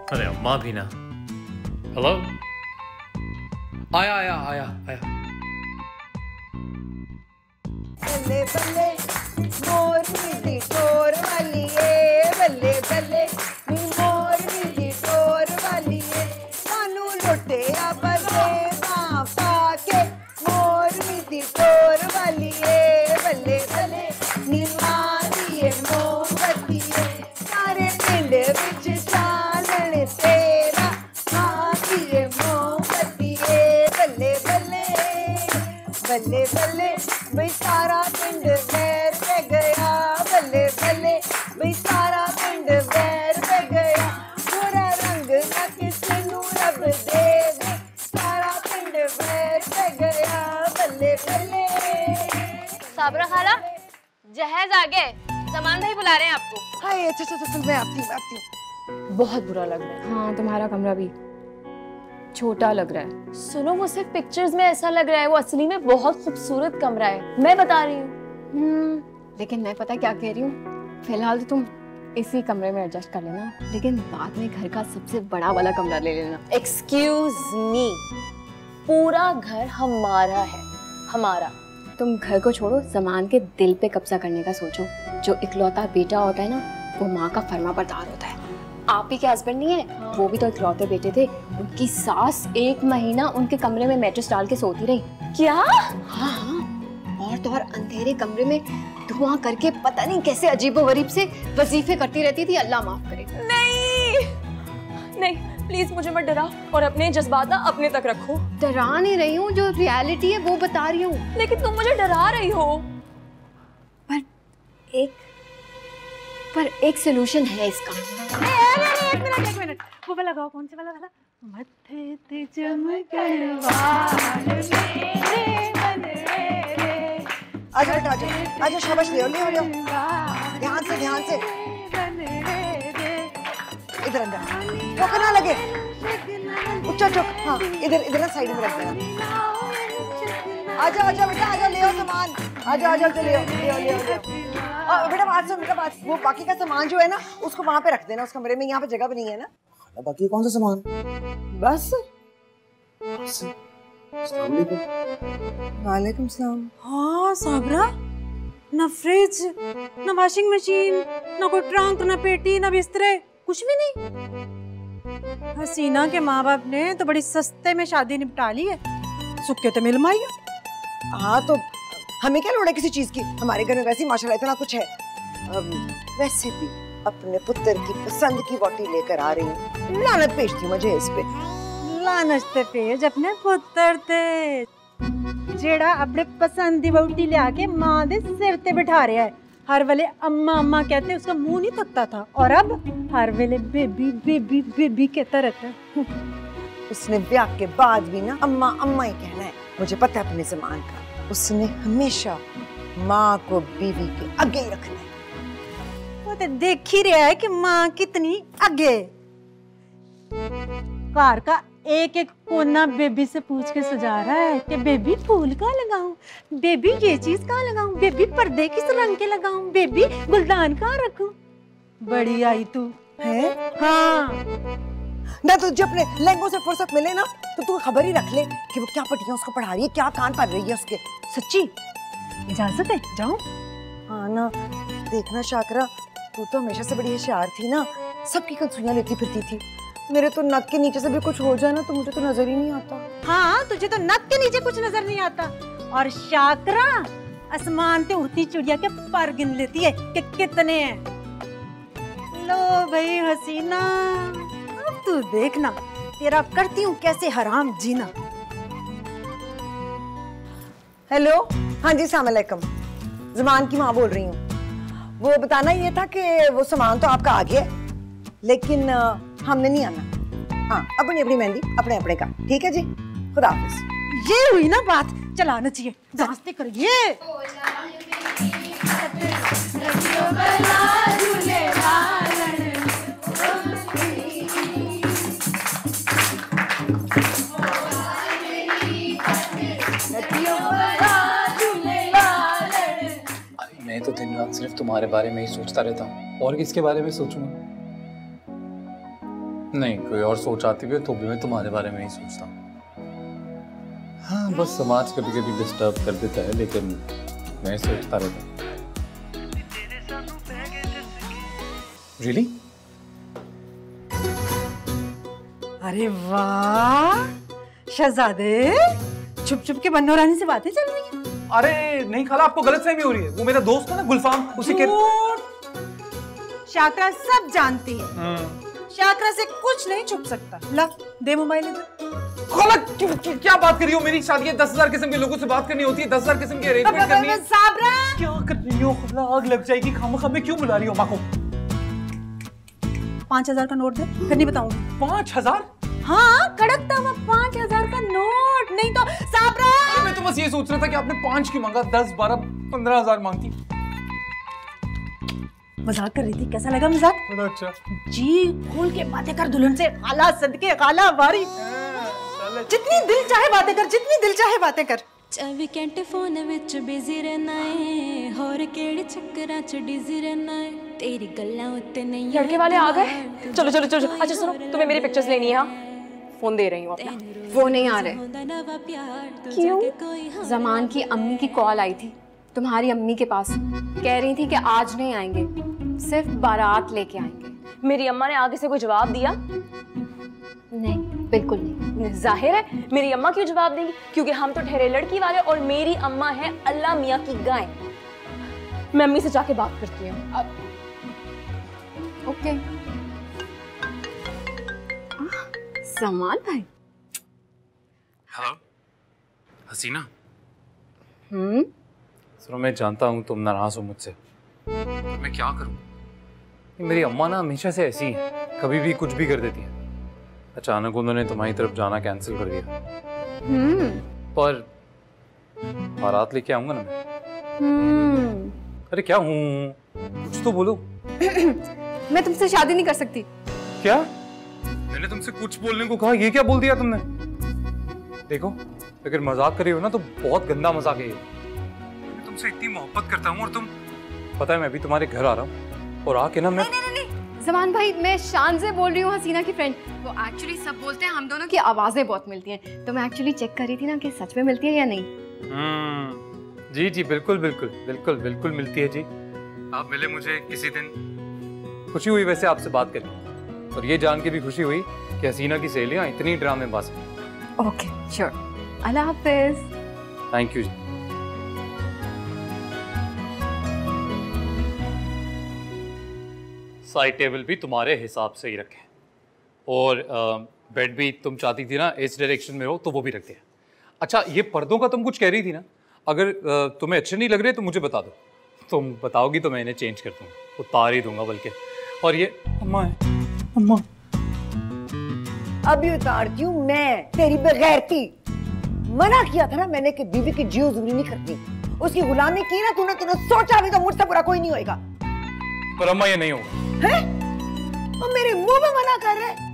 अरे अम्मा भी ना। हेलो, आया आया आया आया। बल्ले बल्ले मोर दी टोर वाली है, बल्ले बल्ले मोर दी टोर वाली है, सानू लुटे आ बल्ले ना पाके मोर दी टोर वाली है, बल्ले बल्ले निमारी है मोमबत्ती है, सारे पिंड विच चानण तेरा हाँ की है मोमबत्ती है, बल्ले बल्ले बल्ले बल्ले भाई सारा पिंड वैर पे गया, बल्ले बल्ले भाई सारा पिंड वैर पे गया, पूरा रंग ना किसी नू रब दे दे, सारा पिंड वैर पे गया, बल्ले बल्ले। साबरा खाला, जहेज आ गए, जमान भाई बुला रहे हैं आपको। हाय अच्छा चल मैं आती हूँ। बहुत बुरा लग रहा है। हाँ, तुम्हारा कमरा भी छोटा लग रहा है। सुनो, वो सिर्फ पिक्चर्स में ऐसा लग रहा है, वो असली में बहुत खूबसूरत कमरा है, मैं बता रही हूँ। लेकिन मैं पता क्या कह रही हूँ, फिलहाल तो तुम इसी कमरे में एडजस्ट कर लेना, लेकिन बाद में घर का सबसे बड़ा वाला कमरा ले लेना। एक्सक्यूज मी, पूरा घर हमारा है, हमारा। तुम घर को छोड़ो, जमान के दिल पे कब्जा करने का सोचो। जो इकलौता बेटा होता है ना, वो माँ का फर्माबरदार होता है। आप ही के हस्बैंड नहीं है? हाँ। वो भी तो इकलौते बेटे थे। उनकी सास 1 महीना उनके कमरे में मैट्रेस डाल के सोती रही। क्या? हाँ, और तो और अंधेरे कमरे में धुआं करके पता नहीं कैसे अजीबोगरीब से वजीफे करती रहती थी। अल्लाह माफ करे। नहीं नहीं, प्लीज मुझे मत डराओ और अपने जज्बात ना अपने तक रखो। डरा नहीं रही हूँ, जो रियलिटी है वो बता रही हूँ। लेकिन तुम मुझे डरा रही हो। पर एक सोल्यूशन है इसका। एक मिनट, वो वाला गाओ। कौन से वाला? मत्थे ते चमकण वाल मेरे मन रे। आजा बेटा आजा, शाबाश, ले आओ। ध्यान से इधर अंदर, ठोकर ना लगे। उच्चा चौक, हाँ इधर ना साइड में रख देना। आजा बेटा आजा, ले आओ सामान। आजा ले आओ। बेटा बात, वो बाकी का सामान जो है ना, उसको वहाँ पे रख देना उस कमरे में। यहाँ पे जगह भी नहीं है ना। बाकी कौन सा सामान? बस। वालेकुम सलाम। हाँ साबरा, ना फ्रिज, ना वॉशिंग मशीन, ना कोई ट्रंक, ना पेटी, ना बिस्तरे, कुछ भी नहीं। हसीना के माँ बाप ने तो बड़ी सस्ते में शादी निपटा ली है। सुक्के तो मिल माई। हाँ तो हमें क्या लोड़ है किसी चीज की? हमारे घर में वैसे ही माशाल्लाह इतना कुछ है। वैसे भी अपने पुत्र की पसंद की वोटी लेकर आ रही हूँ। लानत भेजती मुझे इस पे। लानत ते भेज अपने पुत्र ते, जेड़ा अपने पसंद की वोटी लिया के माँ दे सिर ते बिठा रहा है। हर वेले अम्मा अम्मा कहते उसका मुंह नहीं थकता था, और अब हर वेले बेबी बेबी बेबी कहता रहता है। उसने ब्याह के बाद भी ना अम्मा अम्मा ही कहना है। मुझे पता है अपने ज़मान का। उसने हमेशा माँ को बीवी के आगे ही रखना है। वो तो देख ही रहा है कि माँ कितनी आगे। कार का एक एक कोना बेबी से पूछ के सजा रहा है कि बेबी फूल कहाँ लगाऊं, बेबी ये चीज कहाँ लगाऊं, बेबी पर्दे किस रंग के लगाऊं, बेबी गुलदान कहाँ रखूं। बड़ी आई तू है। हाँ ना तुझे अपने लहंगों से फुर्सत मिले ना, तो तू खबर ही रख ले कि वो क्या पटियां उसको पढ़ा रही है, क्या कान पढ़ रही है उसके। सच्ची इजाजत है, जाऊं? हाँ ना, देखना शाकरा, तू तो हमेशा से बड़ी होशियार थी ना, सबकी कंसुइयां लेती फिरती थी। मेरे तो नक के नीचे से भी कुछ हो जाए ना तो मुझे तो नजर ही नहीं आता। हाँ, तुझे तो नक के नीचे कुछ नजर नहीं आता, और शाकरा आसमान पे उड़ती चिड़िया के पर गिन लेती है कि कितने हैं। लो भाई हसीना, अब तू देखना तेरा करती हूँ कैसे हराम जीना। हेलो, हाँ जी अस्सलाम वालेकुम, ज़मान की माँ बोल रही हूँ। वो बताना ये था कि वो सामान तो आपका आ गया, लेकिन हमने नहीं आना। हाँ, अपनी अपनी मेहंदी अपने अपने का, ठीक है जी, खुदा हाफिज। ये हुई ना बात, चलाना चाहिए, नाश्ते करिए। मैं तो दिन रात सिर्फ तुम्हारे बारे में ही सोचता रहता हूँ, और किसके बारे में सोचूंगा? नहीं, कोई और सोच आती भी है तो भी मैं तुम्हारे बारे में ही सोचता हूँ। हाँ, बस समाज कभी कभी डिस्टर्ब कर देता है, लेकिन मैं सोचता रहता हूँ। Really? अरे वाह शहजादे, छुप छुप के बन्नो रानी से बातें चल रही हैं। अरे नहीं खाला, आपको गलतफहमी हो रही है। वो मेरा दोस्त है ना गुलफाम, उसी के। शाकरा सब जानती है। शाकरा से कुछ नहीं छुप सकता। ला दे मोबाइल इधर। खाला क्या बात कर रही हो? मेरी शादी है, 10,000 किस्म के लोगों से बात करनी होती है, 10,000 किस्म की अरेंजमेंट करनी है। साबरा क्या कर रही हो खाला? आग लग जाएगी। खामखा में क्यों बुला रही हो माँ को? 5,000 का नोट दे, फिर नहीं बताऊंगी। 5,000? हाँ, कड़क तवा 5,000 का नोट। नहीं तो साबरा। मैं तो बस ये सोच रहा था कि आपने 5 क्यों मांगा, 10, 12, 15,000 मांगती। मजाक कर रही थी, कैसा लगा मजाक? बड़ा अच्छा। जी खोल के बातें कर दुल्हन से। खाला सदके खाला वारी। जितनी दिल चाहे बातें कर, जितनी दिल चाहे बातें कर। 24 घंटे फोन विच बिजी रहना है, होर केड़े चक्करां च डिजी रहना है, तेरी गल्लां उत्ते नहीं। लड़के वाले आ गए। चलो चलो चलो। अच्छा सुनो, तुम्हें मेरी पिक्चर्स लेनी है। हाँ, फोन दे रही हूँ अपना। वो नहीं आ रहे। क्यों? जमान की अम्मी की कॉल आई थी तुम्हारी अम्मी के पास, कह रही थी कि आज नहीं आएंगे, सिर्फ बारात लेके आएंगे। मेरी अम्मा ने आगे से कोई जवाब दिया? नहीं, बिल्कुल नहीं। जाहिर है मेरी अम्मा क्यों जवाब देंगी, क्योंकि हम तो ठहरे लड़की वाले और मेरी अम्मा है अल्लाह मियाँ की गाय। मैं अम्मी से जाके बात करती हूँ अब। ओके। जमान भाई। हेलो हसीना। सुनो, मैं जानता हूँ तुम नाराज हो मुझसे, मैं क्या करूँ? मेरी अम्मा ना हमेशा से ऐसी है, कभी भी कुछ भी कर देती है। अचानक उन्होंने तुम्हारी तरफ जाना कैंसिल कर दिया। पर बारात लेके आऊंगा ना मैं। अरे क्या हूँ, कुछ तो बोलो। मैं तुमसे शादी नहीं कर सकती। क्या? मैंने तुमसे कुछ बोलने को कहा, ये क्या बोल दिया तुमने? देखो, अगर मजाक कर रही हो ना तो बहुत गंदा मजाक है ये। मैं तुमसे इतनी मोहब्बत करता हूँ और तुम, पता है मैं भी तुम्हारे घर आ रहा हूँ और आके ना मैं। नहीं। जमान भाई, मैं शान से बोल रही हूँ, हसीना की फ्रेंड। वो एक्चुअली सब बोलते हैं हम दोनों की आवाजें बहुत मिलती हैं, तो मैं एक्चुअली चेक कर रही थी ना कि सच में मिलती है या नहीं। जी जी बिल्कुल बिल्कुल बिल्कुल बिल्कुल मिलती है जी। आप मिले मुझे किसी दिन, खुशी हुई वैसे आपसे बात करके, और ये जान के भी खुशी हुई कि हसीना की सहेलियां इतनी ड्रामेबाज हैं। ओके श्योर, अल्लाह हाफिज। थैंक यू जी। साइड टेबल भी तुम्हारे हिसाब से ही रखें, और बेड भी तुम चाहती थी ना इस डायरेक्शन में हो तो वो भी रख दिया। अच्छा, ये पर्दों का तुम कुछ कह रही थी ना, अगर तुम्हें अच्छे नहीं लग रहे तो मुझे बता दो, तुम बताओगी तो मैं इन्हें चेंज कर दूंगा, उतार ही दूंगा बल्कि। और ये अम्मा है, अम्मा अभी उतारती हूँ मैं, तेरी बगैरती। मना किया था ना मैंने कि बीवी की जियो जुबली नहीं करती, उसकी गुलामी की ना तूने सोचा भी तो मुझसे बुरा कोई नहीं होएगा। पर अम्मा ये नहीं होगा। हैं? और मेरे मुंह में मना कर रहे?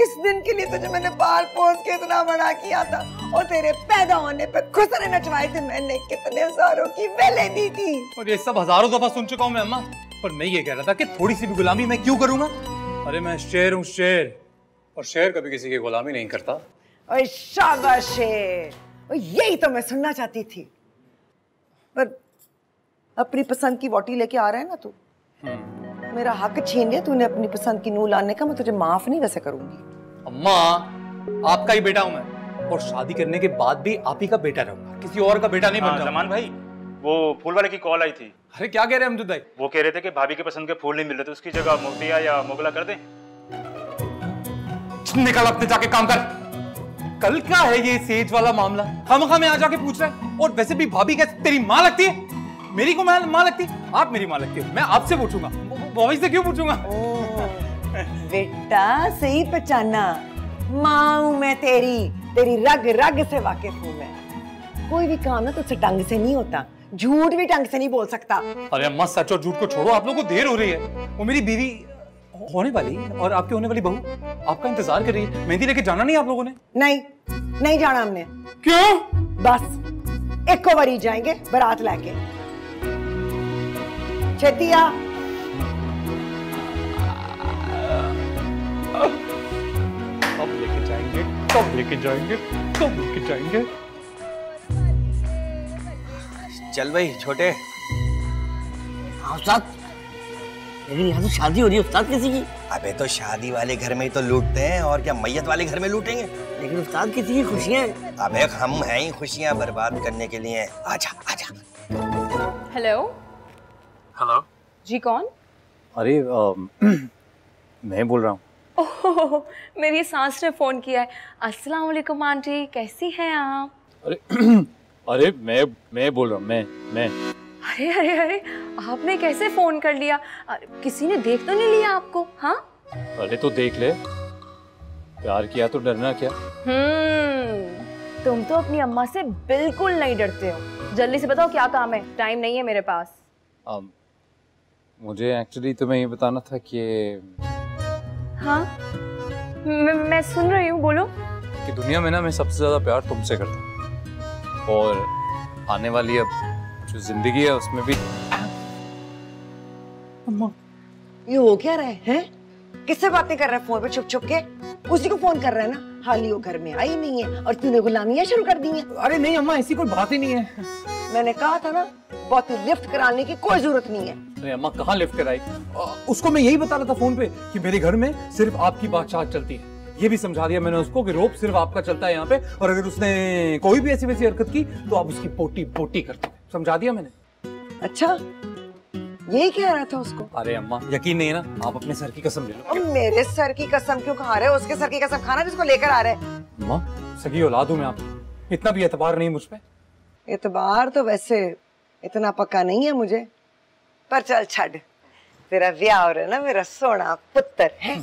इस दिन के लिए तुझे मैंने पाल पोस के इतना बड़ा किया था, और तेरे पैदा होने पे खुसरे नचवाए थे मैंने, कितने हजारों की वेले दी थी। और ये सब हजारों दफा सुन चुका हूँ मैं अम्मा, पर मैं ये कह रहा था कि थोड़ी सी भी गुलामी मैं क्यों करूंगा? अरे मैं शेर हूँ शेर, और शेर कभी किसी की गुलामी नहीं करता। ओए शाबाश शेर, और यही तो मैं सुनना चाहती थी। पर अपनी पसंद की वोटी लेके आ रहा है ना तू, मेरा हक छीन लिया तूने अपनी पसंद की नूह लाने का, मैं तुझे माफ नहीं वैसे करूंगी। अम्मा, आपका ही बेटा हूं मैं, और शादी करने के बाद भी आप ही का बेटा रहूंगा, किसी और का बेटा नहीं बन जाऊंगा। जमान भाई, वो फूल वाले की कॉल आई थी। अरे क्या कह रहे हैं अमजद भाई? वो कह रहे थे कि भाभी के पसंद के फूल नहीं मिल रहे थे, उसकी जगह मोतिया या मोगला कर दें। निकल अपने जाके काम कर। कल क्या है ये सेज वाला मामला, खामखा में आ जाके पूछ रहा है। और वैसे भी भाभी कैसे तेरी माँ लगती है? मेरी को माँ लगती है? आप मेरी माँ लगती है, मैं आपसे पूछूंगा, भाभी से क्यों पूछूंगा? बेटा सही पहचाना, माँ हूं मैं तेरी रग रग से वाकिफ हूं मैं। कोई भी काम ना तुझसे ढंग से नहीं होता, झूठ भी ढंग से नहीं बोल सकता। अरे अम्मा, सच और झूठ को छोड़ो, आप लोगों को देर हो रही है। वो मेरी बीवी होने वाली और आपकी होने वाली बहू आपका इंतजार कर रही है। मेहंदी लेके जाना नहीं आप लोगों ने? नहीं जाना हमने। क्यों? बस एक बारी जाएंगे बारात लेके। छेतिया लेके जाएंगे, कब लेके जाएंगे? चल भाई छोटे। हाँ उस्ताद, लेकिन यहाँ तो शादी हो रही है उस्ताद किसी की। अबे तो शादी वाले घर में ही तो लूटते हैं, और क्या मैयत वाले घर में लूटेंगे? लेकिन उस्ताद किसी की खुशियाँ हैं। अबे हम हैं ही खुशियाँ बर्बाद करने के लिए। आजा आजा। हेलो हेलो जी, कौन? अरे मैं बोल रहा हूँ। ओह, मेरी सास ने फोन किया है। अस्सलाम वालेकुम आंटी, कैसी हैं आप? अरे अरे मैं बोल रहा हूँ, मैं अरे अरे अरे, आपने कैसे फोन कर लिया? किसी ने देख तो नहीं लिया आपको? हाँ अरे तो देख ले, प्यार किया तो डरना क्या? तुम तो अपनी अम्मा से बिल्कुल नहीं डरते हो। जल्दी से बताओ क्या काम है, टाइम नहीं है मेरे पास। मुझे एक्चुअली तुम्हें ये बताना था कि हाँ मैं सुन रही हूँ, बोलो। कि दुनिया में ना मैं सबसे ज्यादा प्यार तुमसे करता हूँ, और आने वाली अब जो जिंदगी है उसमें भी। अम्मा ये हो क्या रहा है? किससे बातें कर रहा है फोन पे छुप छुप के? उसी को फोन कर रहा है ना। हाल ही वो घर में आई नहीं है और तूने गुलामियां शुरू कर दी हैं। अरे नहीं अम्मा, ऐसी कोई बात ही नहीं है। मैंने कहा था ना, बहुत लिफ्ट कराने की कोई जरूरत नहीं है। अरे अम्मा कहाँ लिफ्ट कराई? उसको मैं यही बता रहा था फोन पे कि मेरे घर में सिर्फ आपकी बादशाह चलती है। ये भी समझा दिया मैंने उसको कि रोब सिर्फ आपका चलता है यहाँ पे, और अगर उसने कोई भी ऐसी वैसी हरकत की तो आप उसकी पोटी पोटी करते हैं। समझा दिया मैंने। अच्छा यही कह रहा था उसको? अरे अम्मा यकीन नहीं है ना, आप अपने सर की कसम ले लो। अब मेरे सर की कसम क्यों खा रहे हो? उसके सर की कसम खाना जिसको लेकर आ रहे हैं। अम्मा सगी औलाद हूं मैं आपकी, इतना भी एतबार नहीं मुझ पे। एतबार तो वैसे इतना पक्का नहीं है मुझे, पर चल छड़। तेरा ब्याह हो रहा है ना मेरा सोना पुत्र है।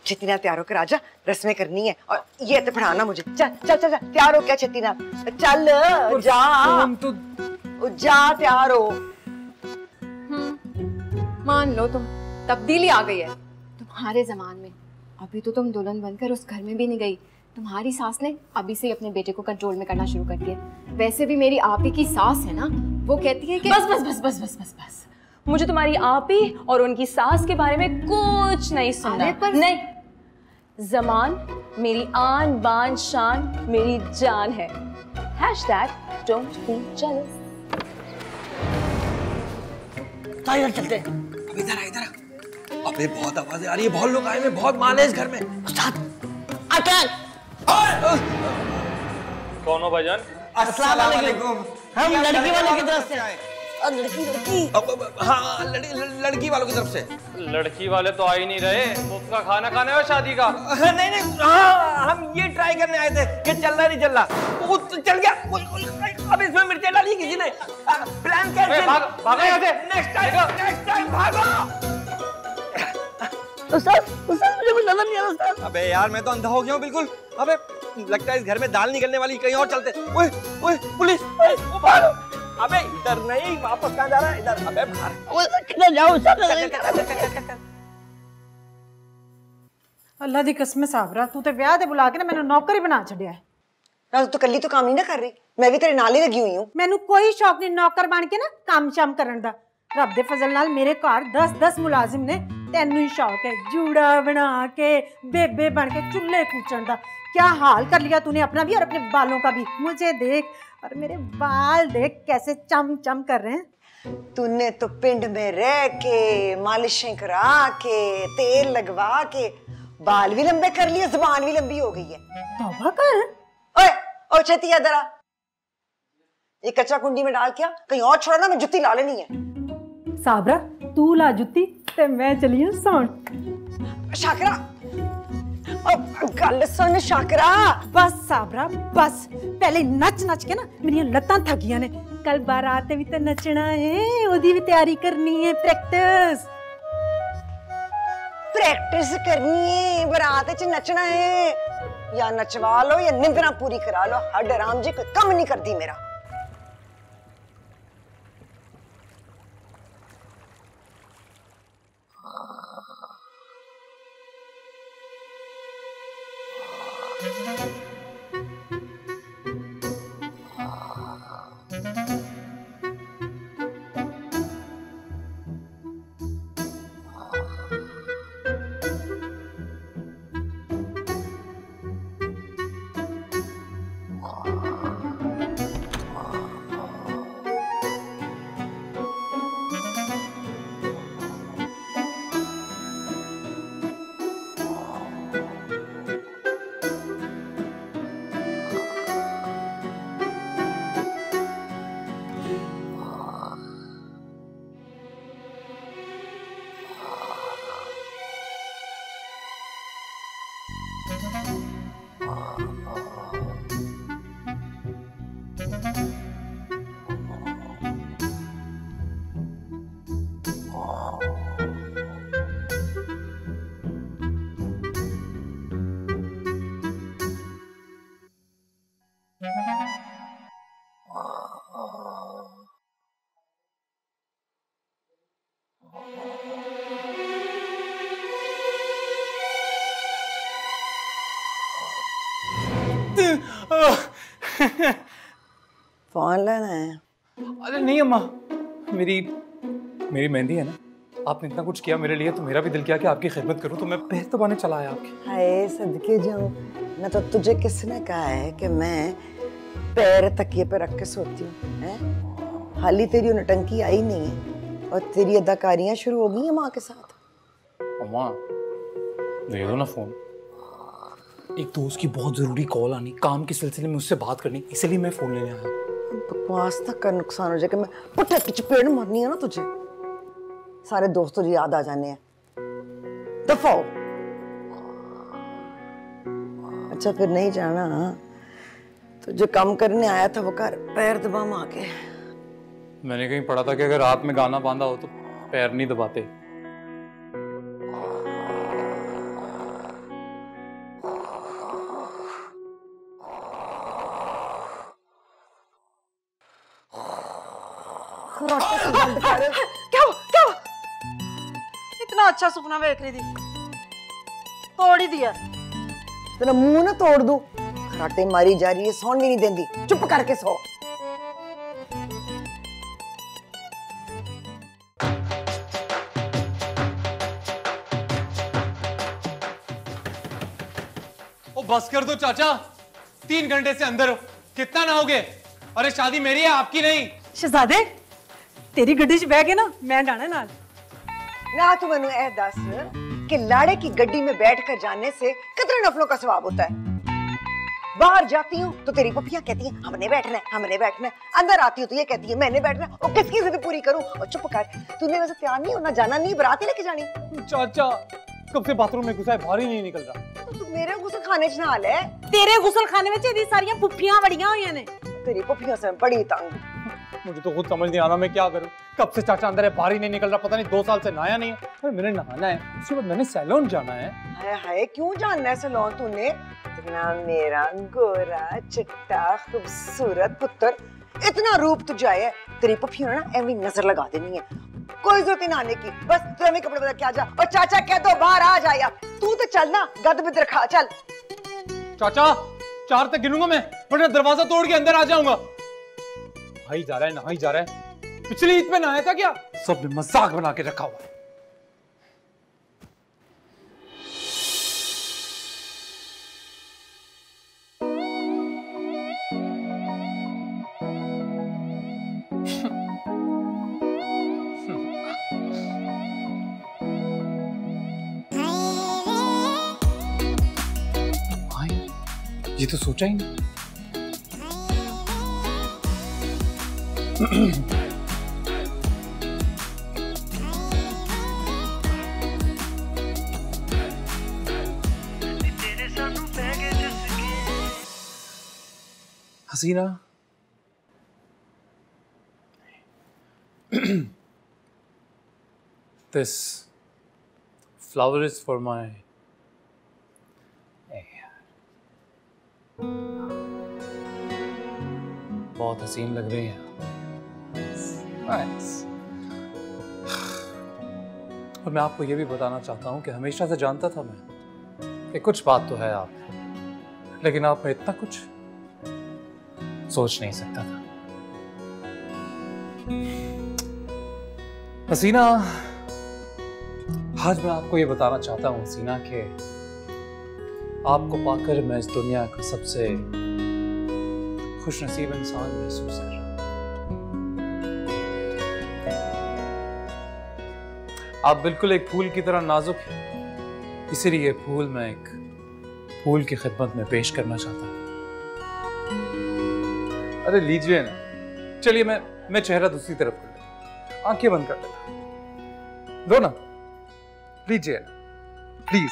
छेती नाल तैयार होकर आजा, रस्में करनी है। और ये तो पढ़ाना मुझे। चल चल चल तैयार हो क्या? छेती नाल चल जा तैयार हो। मान लो तुम, तब्दीली आ गई है तुम्हारे जमान में। अभी तो तुम दुल्हन बनकर उस घर में भी नहीं गई। तुम्हारी सास ने अभी से ही अपने बेटे को कंट्रोल में करना शुरू कर दिया। वैसे भी मेरी आप ही की सास है ना, वो कहती है कि बस बस बस बस बस बस बस, मुझे तुम्हारी आप ही और उनकी सास के बारे में कुछ नहीं सुनना। नहीं, जमान मेरी आन बान शान मेरी जान है। #don't be jealous। इधर चलते हैं। अब इधर आ इधर आ। अबे बहुत आवाजें आ रही है, बहुत लोग आए हैं, बहुत माल है इस घर में। उस्ताद अटैक। कौन हो भाईजान? अस्सलाम वालेकुम। हम लड़की वाले की तरफ से आए। लड़की हाँ लड़की वालों की तरफ से। लड़की वाले तो आ ही नहीं रहे, मुफ्त का खाना खाने और शादी का। नहीं नहीं हाँ हम ये ट्राई करने आए थे कि चल रहा नहीं चल रहा। वो तो चल गया। अब इसमें मिर्चें डाली किसी ने। Plan cancel. भागो यहाँ से। नेक्स्ट टाइम भागो। उस्ताद मुझे कुछ नजर नहीं आ रहा उस्ताद। अबे यार मैं तो अंधा हो गया हूँ बिल्कुल। अबे लगता है इस घर में दाल निकलने वाली, कहीं और चलते। ओए ओए पुलिस, भागो। अबे इधर नहीं, वापस कहाँ जा रहा है? इधर। अबे किधर जाओ? अल्लाह दी कसम साबरा, तू ते ब्याह दे बुला के ना मैंने नौकरी बना छड़िया है। ना तू कल्ली तो काम नहीं ना कर रही, मैं भी तेरे नाल ही लगी हुई हूँ। मैनू कोई शौक नहीं नौकर बन के ना काम शाम करन दा। रब दे फजल नाल मेरे घर 10-10 मुलाजिम ने। तेनू ही शौक है जूड़ा बना के बेबे बन के चूल्हे कूचन दा। क्या हाल कर लिया तूने अपना भी और अपने बालों का भी। मुझे देख और मेरे बाल देख कैसे चम चम कर रहे हैं। तूने तो पिंड में रह के मालिशें करा के तेल लगवा के बाल भी लंबे कर लिए, जुबान भी लंबी हो गई है। तौबा कर। ओए ओ छेती इधर आ। ये कच्चा कुंडी में डाल क्या कहीं और छोड़ा ना, मैं जुत्ती ला लेनी है। साबरा तू ला जुत्ती ते मैं चली हूं सौन। शाकरा गल सुन शाकरा। बस साबरा बस, पहले नच नच के ना मेरी लत्तां थकियां ने। कल बारात भी तो नचना है, ओदी भी तैयारी करनी है। प्रैक्टिस करनी है, बारात च नचना है। या नचवा लो या निंद्रा पूरी करा लो। हड राम जी कोई कम नहीं करती मेरा। फोन लेना है? अरे नहीं अम्मा, मेरी मेहंदी है ना। आपने इतना कुछ किया मेरे लिए तो मेरा भी दिल किया कि आपकी खिदमत करूं, तो मैं पैर दबाने चला आया आपके। हाय सदके जाऊं, ना तो तुझे किसने कहा है कि मैं पैर तकिए पे रख के सोती हूँ? हैं? हाली तेरी नटंकी आई नहीं है और तेरी अदाकारियां शुरू हो गई हैं माँ के साथ। अम्मा दे दो ना फोन। एक दोस्त की बहुत जरूरी कॉल आनी, काम के सिलसिले में उससे बात करनी, इसलिए मैं फोन लेने आया। बकवास तक का नुकसान हो जाएगा। मैं पुट्ठे की चपेट मारनी है ना तुझे, सारे दोस्त तुझे याद आ जाने हैं। दफा हो। अच्छा फिर नहीं जाना तो जो काम करने आया था वो कर, पैर दबा माँ के। मैंने कहीं पढ़ा था कि अगर हाथ में गाना बांधा हो तो पैर नहीं दबाते। क्या इतना अच्छा सपना देख रही थी, तोड़ ही दिया। तेरा मुंह ना तोड़ दूं। खराटे मारी जा रही है, सौन भी नहीं देंदी। चुप करके सो। ओ बस कर दो चाचा, 3 घंटे से अंदर हो, कितना नहाओगे? अरे शादी मेरी है, आपकी नहीं। शहजादे तेरी गड्डी च बह के ना मैं जाना नाल। ना तू मैनू ए दस कि लाड़े की गड्डी में बैठकर जाने से कितने नफलों का सवाब होता है? बाहर जाती हूँ तो तेरी पपियां कहती हैं हमने बैठना है, हमने बैठना है। अंदर आती हूँ तो ये कहती है मैंने बैठना है। और किसकी जिद पूरी करूँ? और चुप कर, तूने वैसे तैयार नहीं होना, जाना नहीं, बारात ही लेके जानी। चाचा कब से बाथरूम में घुसा है, बाहर ही नहीं निकल रहा। तो तू मेरे गुस्ल खाने च नाल है। तेरे गुसल खाने में ਇਹਦੀ ਸਾਰੀਆਂ ਪੁੱਫੀਆਂ ਵੜੀਆਂ ਹੋਈਆਂ ਨੇ। तेरी पपियां से मैं बड़ी तंग। मुझे तो खुद समझ नहीं आ रहा मैं क्या करूं। कब से चाचा अंदर है, बाहर ही नहीं निकल रहा। पता नहीं 2 साल से नहाया नहीं है। अरे मैंने नहाना है, उसके बाद मैंने सैलून जाना है। हाय हाय क्यों जानना है सैलून तूने? इतना मेरा गोरा चिट्टा खूबसूरत पुत्र, इतना रूप तुझे आया, तेरी पपियां ना ऐवी नजर लगा देनी है। कोई जरूरत नहीं नहाने की, बस तू ऐवी कपड़े बदल के आ जा। और चाचा कह दो बाहर आ जाया। तू तो चल ना, गद बिद रखा चल। चाचा 4 तक गिनूंगा मैं, वरना दरवाजा तोड़ के अंदर आ जाऊंगा। नहाई जा रहा है, नहाई जा रहा है। पिछली ईद में नहाया था क्या? सबने मजाक बना के रखा हुआ है। ये तो सोचा ही नहीं। हसीना this flower is for my बहुत हसीन लग रही है। Nice. और मैं आपको ये भी बताना चाहता हूँ कि हमेशा से जानता था मैं कि कुछ बात तो है आप में, लेकिन आप में इतना कुछ सोच नहीं सकता था। हसीना, आज मैं आपको ये बताना चाहता हूँ हसीना कि आपको पाकर मैं इस दुनिया का सबसे खुशनसीब इंसान महसूस कर रहा हूं। आप बिल्कुल एक फूल की तरह नाजुक हैं, इसीलिए ये फूल मैं एक फूल की खिदमत में पेश करना चाहता हूं। अरे लीजिए ना, चलिए मैं चेहरा दूसरी तरफ कर लेता, आंखें बंद कर लेता, दो ना, लीजिए ना प्लीज।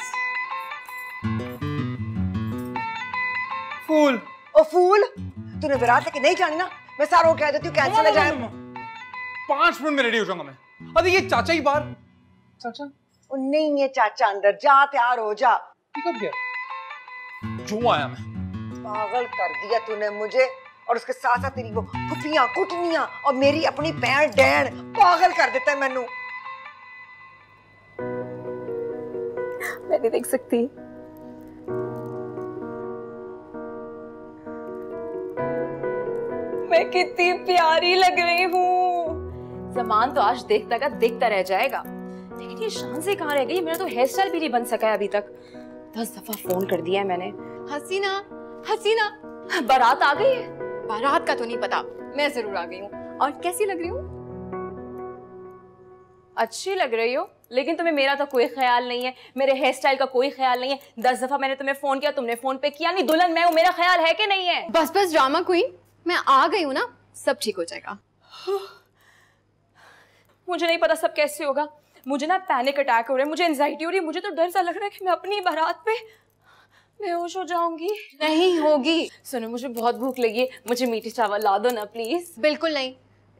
फूल। ओ फूल, तूने बारात लेके नहीं जानी ना, मैं सारों को कह देती हूँ कैंसिल हो जाए। 5 मिनट में रेडी हो जाऊंगा मैं। अरे ये चाचा ही बाहर। चाचा? ओ नहीं है चाचा अंदर, जा तैयार हो जा। कब गया? जो आया मैं। पागल कर दिया तूने मुझे, और उसके साथ साथ तेरी वो फुफियां कुटनियां और मेरी अपनी पैर डैन पागल कर देता है मैनू। मैं नहीं देख सकती। मैं कितनी प्यारी लग रही हूँ। ज़मान तो आज देखता का देखता रह जाएगा, लेकिन ये शान से कहाँ रह गई? मेरा तो हेयर स्टाइल भी नहीं बन सका है अभी तक। 10 दफा फोन कर दिया है मैंने। हसीना, हसीना, बारात आ गई है? बारात का तो नहीं पता, मैं जरूर आ गई हूँ। और कैसी लग रही हूँ? अच्छी लग रही हो, लेकिन तुम्हें मेरा तो कोई ख्याल नहीं है, मेरे हेयर स्टाइल का कोई ख्याल नहीं है। 10 दफा मैंने तुम्हें फोन किया, तुमने फोन पे किया नहीं। दुल्हन मैं हूँ, मेरा ख्याल है कि नहीं है? बस बस ड्रामा क्वीन, मैं आ गई हूँ ना, सब ठीक हो जाएगा। मुझे नहीं पता सब कैसे होगा। मुझे ना पैनिक अटैक हो रहा है, मुझे एंजाइटी हो रही है। मुझे तो डर सा लग रहा है कि मैं अपनी बारात पे बेहोश हो जाऊंगी। नहीं होगी। सुनो, मुझे बहुत भूख लगी है, मुझे मीठी चावल ला दो ना प्लीज। बिल्कुल नहीं,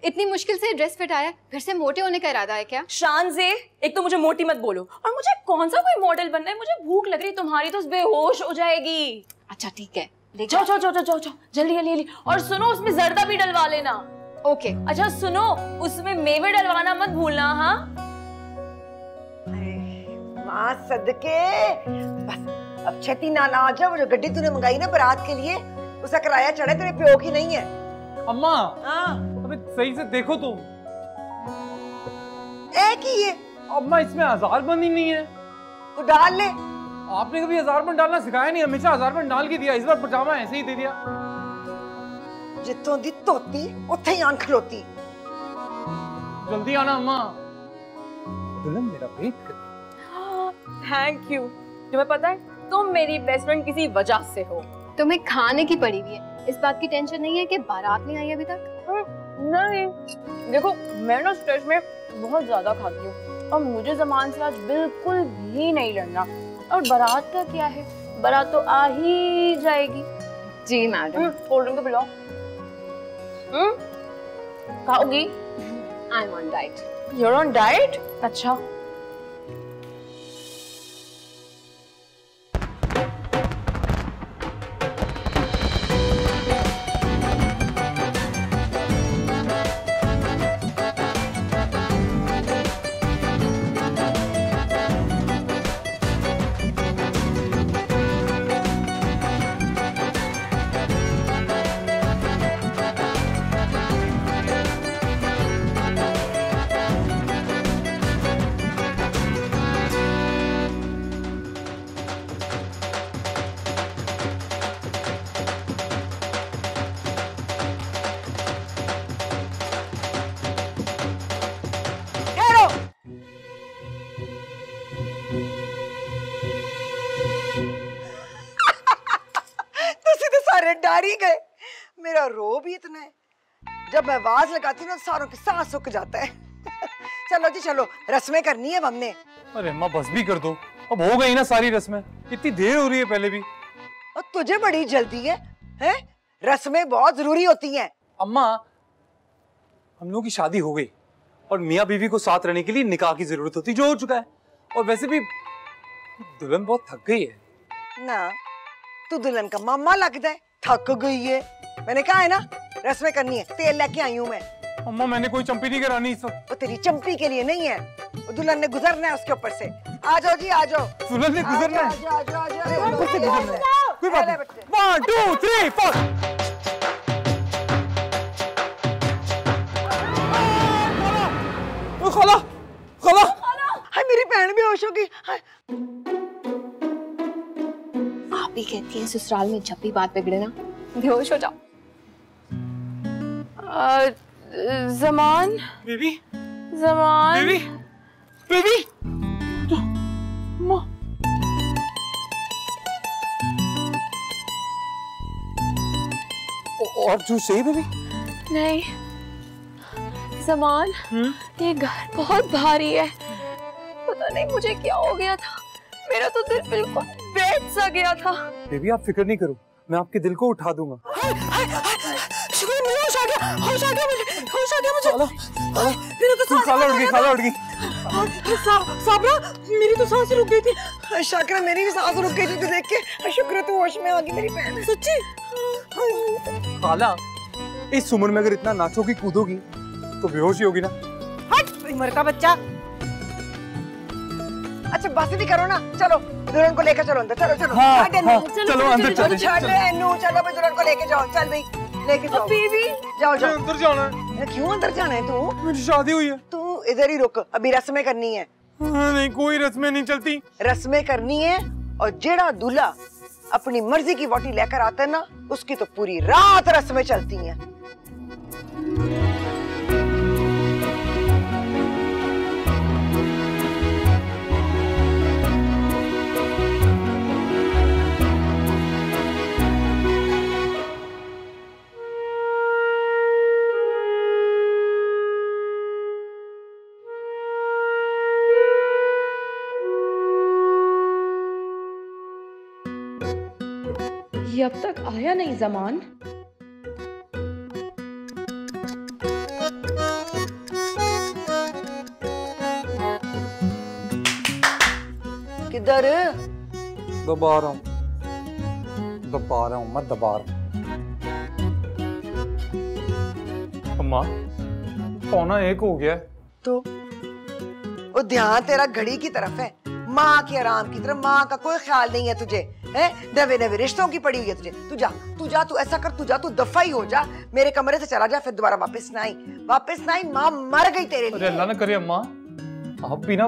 इतनी मुश्किल से ड्रेस फिट आया, फिर से मोटे होने का इरादा है क्या? शान से एक तो मुझे मोटी मत बोलो, और मुझे कौन सा कोई मॉडल बनना है? मुझे भूख लग रही है, तुम्हारी तो बेहोश हो जाएगी। अच्छा ठीक है, जाओ जाओ जाओ जाओ जाओ जाओ, जल्दी जल्दी जल्दी। और सुनो, उसमें जर्दा भी डलवा लेना। ओके। अच्छा सुनो, उसमें मेवे डलवाना मत भूलना। हाँ माँ सदके, बस अब छेती ना आ जा। वो जो गड्डी तूने मंगाई ना बारात के लिए, उसका किराया चढ़े तेरे प्यो की नहीं है। अम्मा, हाँ अबे सही से देखो तो। एक ही है। अम्मा इसमें हजारबंद ही नहीं है। तू डाल ले। आपने कभी हजारबंद डालना सिखाया नहीं, हमेशा हजारबंद डाल के दिया। इस बार पजामा ऐसे ही दे दिया। जितों दी धोती उत्थे ही आन खलोती। जल्दी आना अम्मा, दुल्हन मेरा वेट कर। Thank you. तुम्हें पता है, तुम मेरी बेस्ट फ्रेंड किसी वजह से हो। तुम्हें खाने की पड़ी हुई है, इस बात की टेंशन नहीं है कि बारात नहीं आई अभी तक? नहीं, देखो मैं ना स्ट्रेस में बहुत ज्यादा खाती हूँ, और मुझे ज़मान से आज बिल्कुल भी नहीं लड़ना। और बारात का क्या है, बारात तो आ ही जाएगी। जी मैडम। कोल्ड ड्रिंक तो पिलाओ। खाओगी? I am on diet. You are on diet? अच्छा। डर ही गए। मेरा रो भी इतना है, जब मैं आवाज लगाती हूँ ना सारों की सांस सूख जाता है। चलो जी चलो, रस्में करनी है हमने। अरे अम्मा बस भी कर दो, अब हो गई ना सारी रस्में। इतनी देर हो रही है पहले भी। और तुझे बड़ी जल्दी है, हैं? रस्में बहुत जरूरी होती हैं। अम्मा, हम लोगों की शादी हो गई और मियाँ बीवी को साथ रहने के लिए निकाह की जरूरत होती, जो हो चुका है। और वैसे भी दुल्हन बहुत थक गई है ना। तू दुल्हन का मामा लगता है, थक गई है। मैंने कहा है ना रस्में करनी है, तेल लेके आई हूँ मैं। अम्मा मैंने कोई चंपी नहीं करानी इस वक्त। वो तेरी चंपी के लिए नहीं है, वो दुल्हन ने गुजरना है उसके ऊपर से। आ जाओ जी आ जाओ। दुल्हन ने गुजरना है? आ जाओ आ जाओ। ऊपर से गुजरना है, कोई बात नहीं। 1 2 3 4। खाला खाला, हाय मेरी बहन भी होश होगी। आप ही कहती हैं ससुराल में जब भी बात बिगड़े ना बेहोश हो जाओ। ज़मान बेबी, ज़मान बेबी, बेबी। और जूस चाहिए बेबी? नहीं ज़मान, ये घर बहुत भारी है। पता नहीं मुझे क्या हो गया था, मेरा तो दिल बिल्कुल बैठ सा गया था। बेबी आप फिक्र नहीं करो, मैं आपके दिल को उठा दूंगा। शुक्र मुझे होश आ गया मुझे। खाला उठ गई। साबरा मेरी तो सांस रुक गई थी। शाकरा मेरी भी सांस रुक गई थी तो देख के। शुक्र तू होश में आ गई मेरी बहन। सच्ची खाला, इस उम्र में अगर इतना नाचोगी कूदोगी तो बेहोश ही होगी ना। हट उम्र का बच्चा। अच्छा बस भी करो ना, चलो दुल्हन को लेकर चलो अंदर। चलो चलो अंदर चलो। चलो भाई दुल्हन को लेके जाओ। चल भाई लेके जाओ। बेबी जाओ। अंदर जाना है। क्यों अंदर जाना है? तू मेरी शादी हुई है। तू इधर ही रुक, अभी रस्में करनी है। नहीं कोई रस्में नहीं चलती। रस्में करनी है और जेड़ा दूल्हा अपनी मर्जी की वोटी लेकर आता है ना, उसकी तो पूरी रात रस्में चलती हैं। ये अब तक आया नहीं ज़मान। किधर? दबा रहा हूँ मैं दबा रहा हूँ। अम्मा 1:45 हो गया। तो वो ध्यान तेरा घड़ी की तरफ है, माँ के आराम की तरफ। माँ का कोई ख्याल नहीं है तुझे, है? नवे नवे रिश्तों की पड़ी हुई है तुझे। तू जा, तू ऐसा कर, तू जा, तू दफा ही हो जा। मेरे कमरे से चला जा, फिर दोबारा वापस ना आई। माँ मर गई तेरे लिए। अरे अल्लाह ना करे अम्मा, आप भी ना।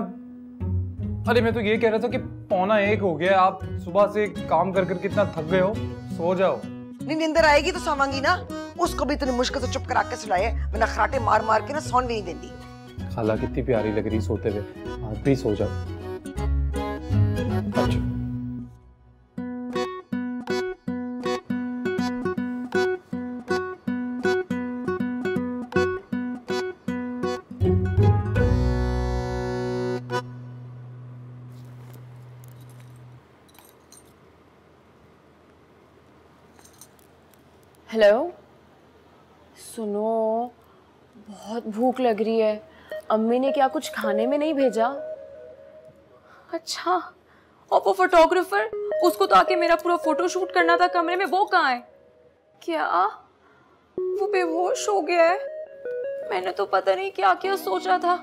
अरे मैं तो ये कह रहा था कि 1:45 हो गया। आप सुबह से काम कर कर कितना थक गए हो, सो जाओ। नहीं नींदर आएगी तो सोवांगी ना। उसको भी तूने मुश्किल से चुप करा के सुलाए, वरना खराटे मार मार के ना सौन भी नहीं देती। खाला कितनी प्यारी लग रही सोते हुए, आप भी सो जाओ। अच्छा हेलो, सुनो, बहुत भूख लग रही है। अम्मी ने क्या कुछ खाने में नहीं भेजा? अच्छा, और वो फोटोग्राफर, उसको तो आके मेरा पूरा फोटो शूट करना था कमरे में, वो कहाँ है? क्या वो बेहोश हो गया है? मैंने तो पता नहीं क्या क्या सोचा था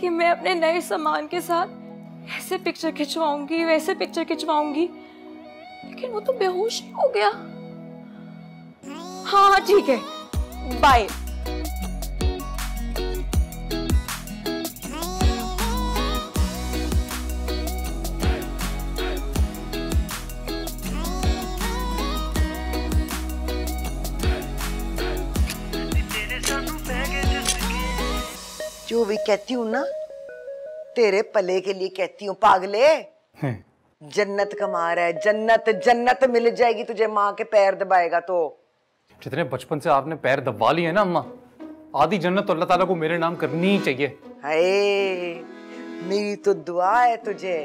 कि मैं अपने नए सामान के साथ ऐसे पिक्चर खिंचवाऊंगी, वैसे पिक्चर खिंचवाऊंगी, लेकिन वो तो बेहोश ही हो गया। हाँ ठीक है, बाय। जो भी कहती हूँ ना, तेरे पले के लिए कहती हूँ पागले। जन्नत कमा रहा है, जन्नत मिल जाएगी तुझे, माँ के पैर दबाएगा तो। जितने बचपन से आपने पैर दबा लिए हैं ना अम्मा, आधी जन्नत तो अल्लाह ताला को मेरे नाम करनी ही चाहिए। हाय, मेरी तो दुआ है तुझे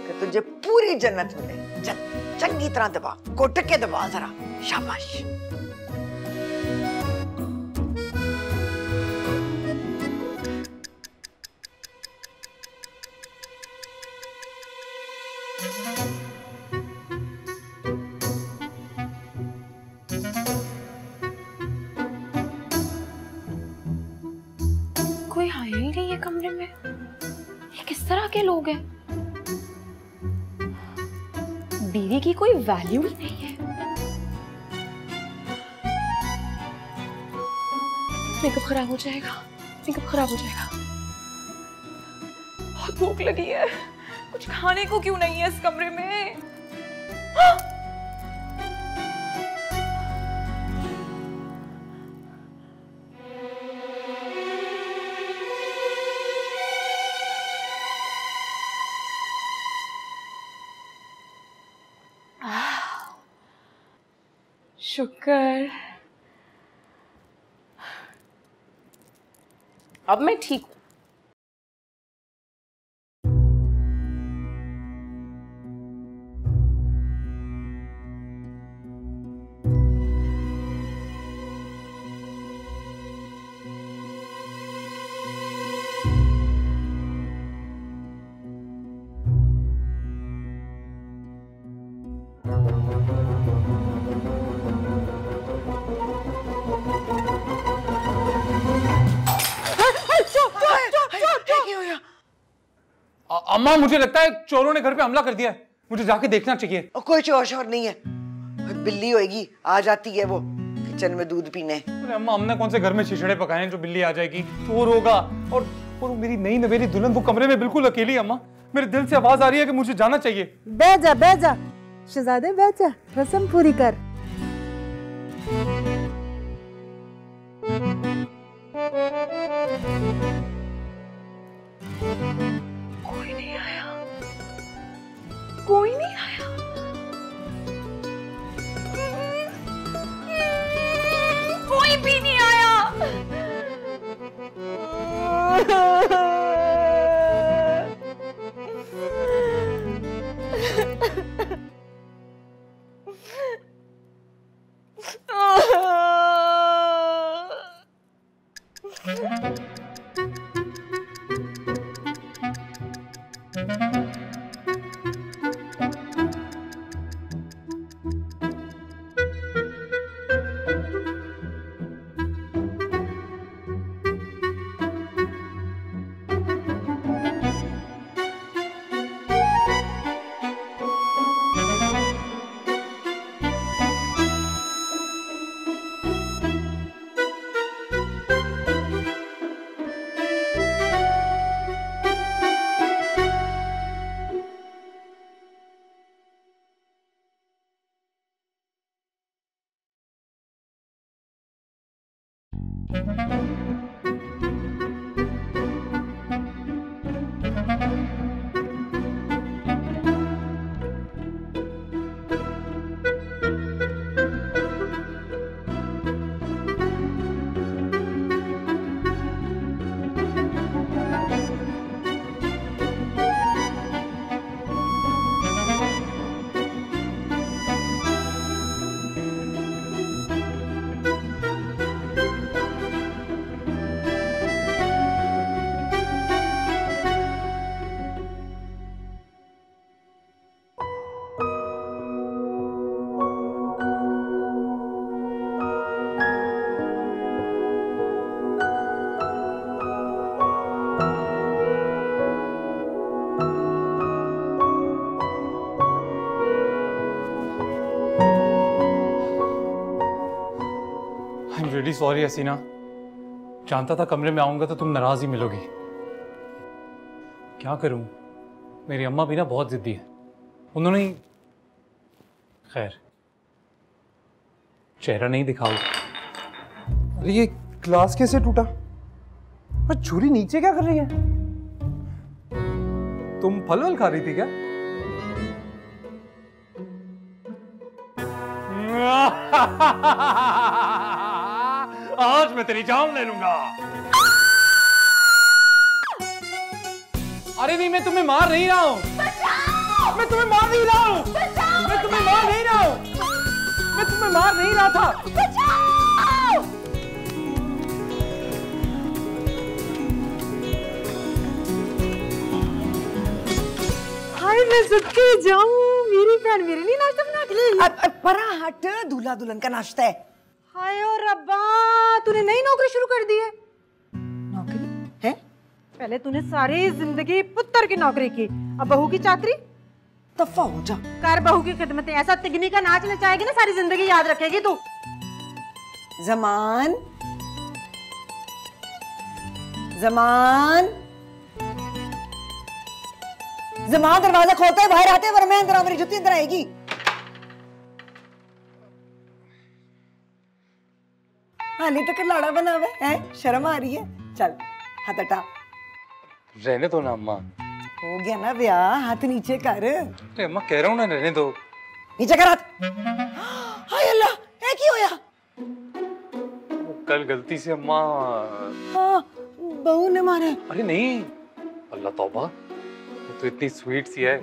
कि तुझे पूरी जन्नत मिले। चल चंगी तरह दबा, घुट के दबा जरा, शाबाश। कोई आया ही नहीं है कमरे में। ये किस तरह के लोग हैं? बीवी की कोई वैल्यू ही नहीं है। मेकअप खराब हो जाएगा, मेकअप खराब हो जाएगा। बहुत भूख लगी है, कुछ खाने को क्यों नहीं है इस कमरे में? शुक्र, अब मैं ठीक हूं। अम्मा मुझे लगता है चोरों ने घर पे हमला कर दिया है, मुझे जाके देखना चाहिए। कोई चोर शोर नहीं है, बिल्ली होएगी, आ जाती है वो किचन में दूध पीने। अरे अम्मा हमने कौन से घर में छिछड़े पकाए हैं जो बिल्ली आ जाएगी? चोर होगा। और मेरी नई नवेली दुल्हन वो कमरे में बिल्कुल अकेली। अम्मा मेरे दिल से आवाज आ रही है कि मुझे जाना चाहिए। बैठ जा शहजादे, बैठ जा, रस्म पूरी कर। कोई नहीं आया। कोई भी नहीं आया। रियली सॉरी हसीना, जानता था कमरे में आऊंगा तो तुम नाराज ही मिलोगी। क्या करूं, मेरी अम्मा भी ना बहुत जिद्दी है। उन्होंने ही खैर चेहरा नहीं दिखाओ। अरे ये ग्लास कैसे टूटा? पर छुरी नीचे क्या कर रही है? तुम फल वल खा रही थी क्या? आज मैं तेरी जान ले लूंगा। अरे नहीं, मैं तुम्हें मार नहीं रहा हूं। मैं तुम्हें मार नहीं रहा हूं। मैं तुम्हें मार नहीं रहा हूं। मैं तुम्हें मार नहीं रहा था। हाय मैं सच्ची जाऊं, मेरी बहन मेरे लिए नाश्ता बना के ले। परा हट, दूल्हा दुल्हन का नाश्ता है। हाय ओ रब्बा, तूने नई नौकरी शुरू कर दी है। नौकरी है? पहले तूने सारी जिंदगी पुत्र की नौकरी की, अब बहू की चाकरी। तफा हो जा। कर बहू की खिदमत, ऐसा तिगनी का नाच नचाएगी ना सारी जिंदगी याद रखेगी तू। जमान, जमान, जमान, दरवाजा खोलता है, बाहर आते हैं वरना मैं अंदर, मेरी जुत्ती अंदर आएगी। हाली तक लाड़ा बना हुआ है, शर्म आ रही है। चल हाथ हटा। रहने दो ना अम्मा। हो गया ना ब्याह, हाथ नीचे कर। अरे अम्मा कह रहा हूँ ना, रहने दो। नीचे कर हाथ। हाय अल्लाह, ये क्या होया? कल गलती से अम्मा। हाँ, बहू ने मारा। अरे नहीं, अल्लाह तौबा, वो तो इतनी स्वीट सी है,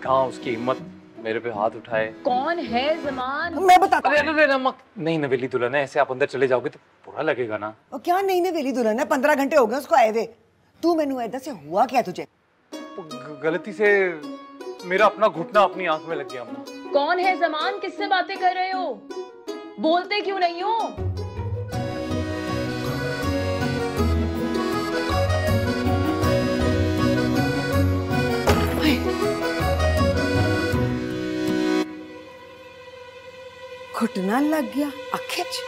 कहाँ उसकी हिम्मत मेरे पे हाथ उठाए। कौन है जमान? मैं बताता हूँ। अरे अम्मा, नहीं नवेली दुल्हन है, ऐसे आप अंदर चले जाओगे तो बुरा लगेगा ना। और क्या नहीं नवेली दुल्हन है, 15 घंटे हो गए उसको आए हुए। तू मैनू ऐदा से हुआ क्या तुझे? गलती से मेरा अपना घुटना अपनी आंख में लग गया अम्मा। कौन है ज़मान? किससे बातें कर रहे हो? बोलते क्यों नहीं हो? घुटना लग गया अखिच।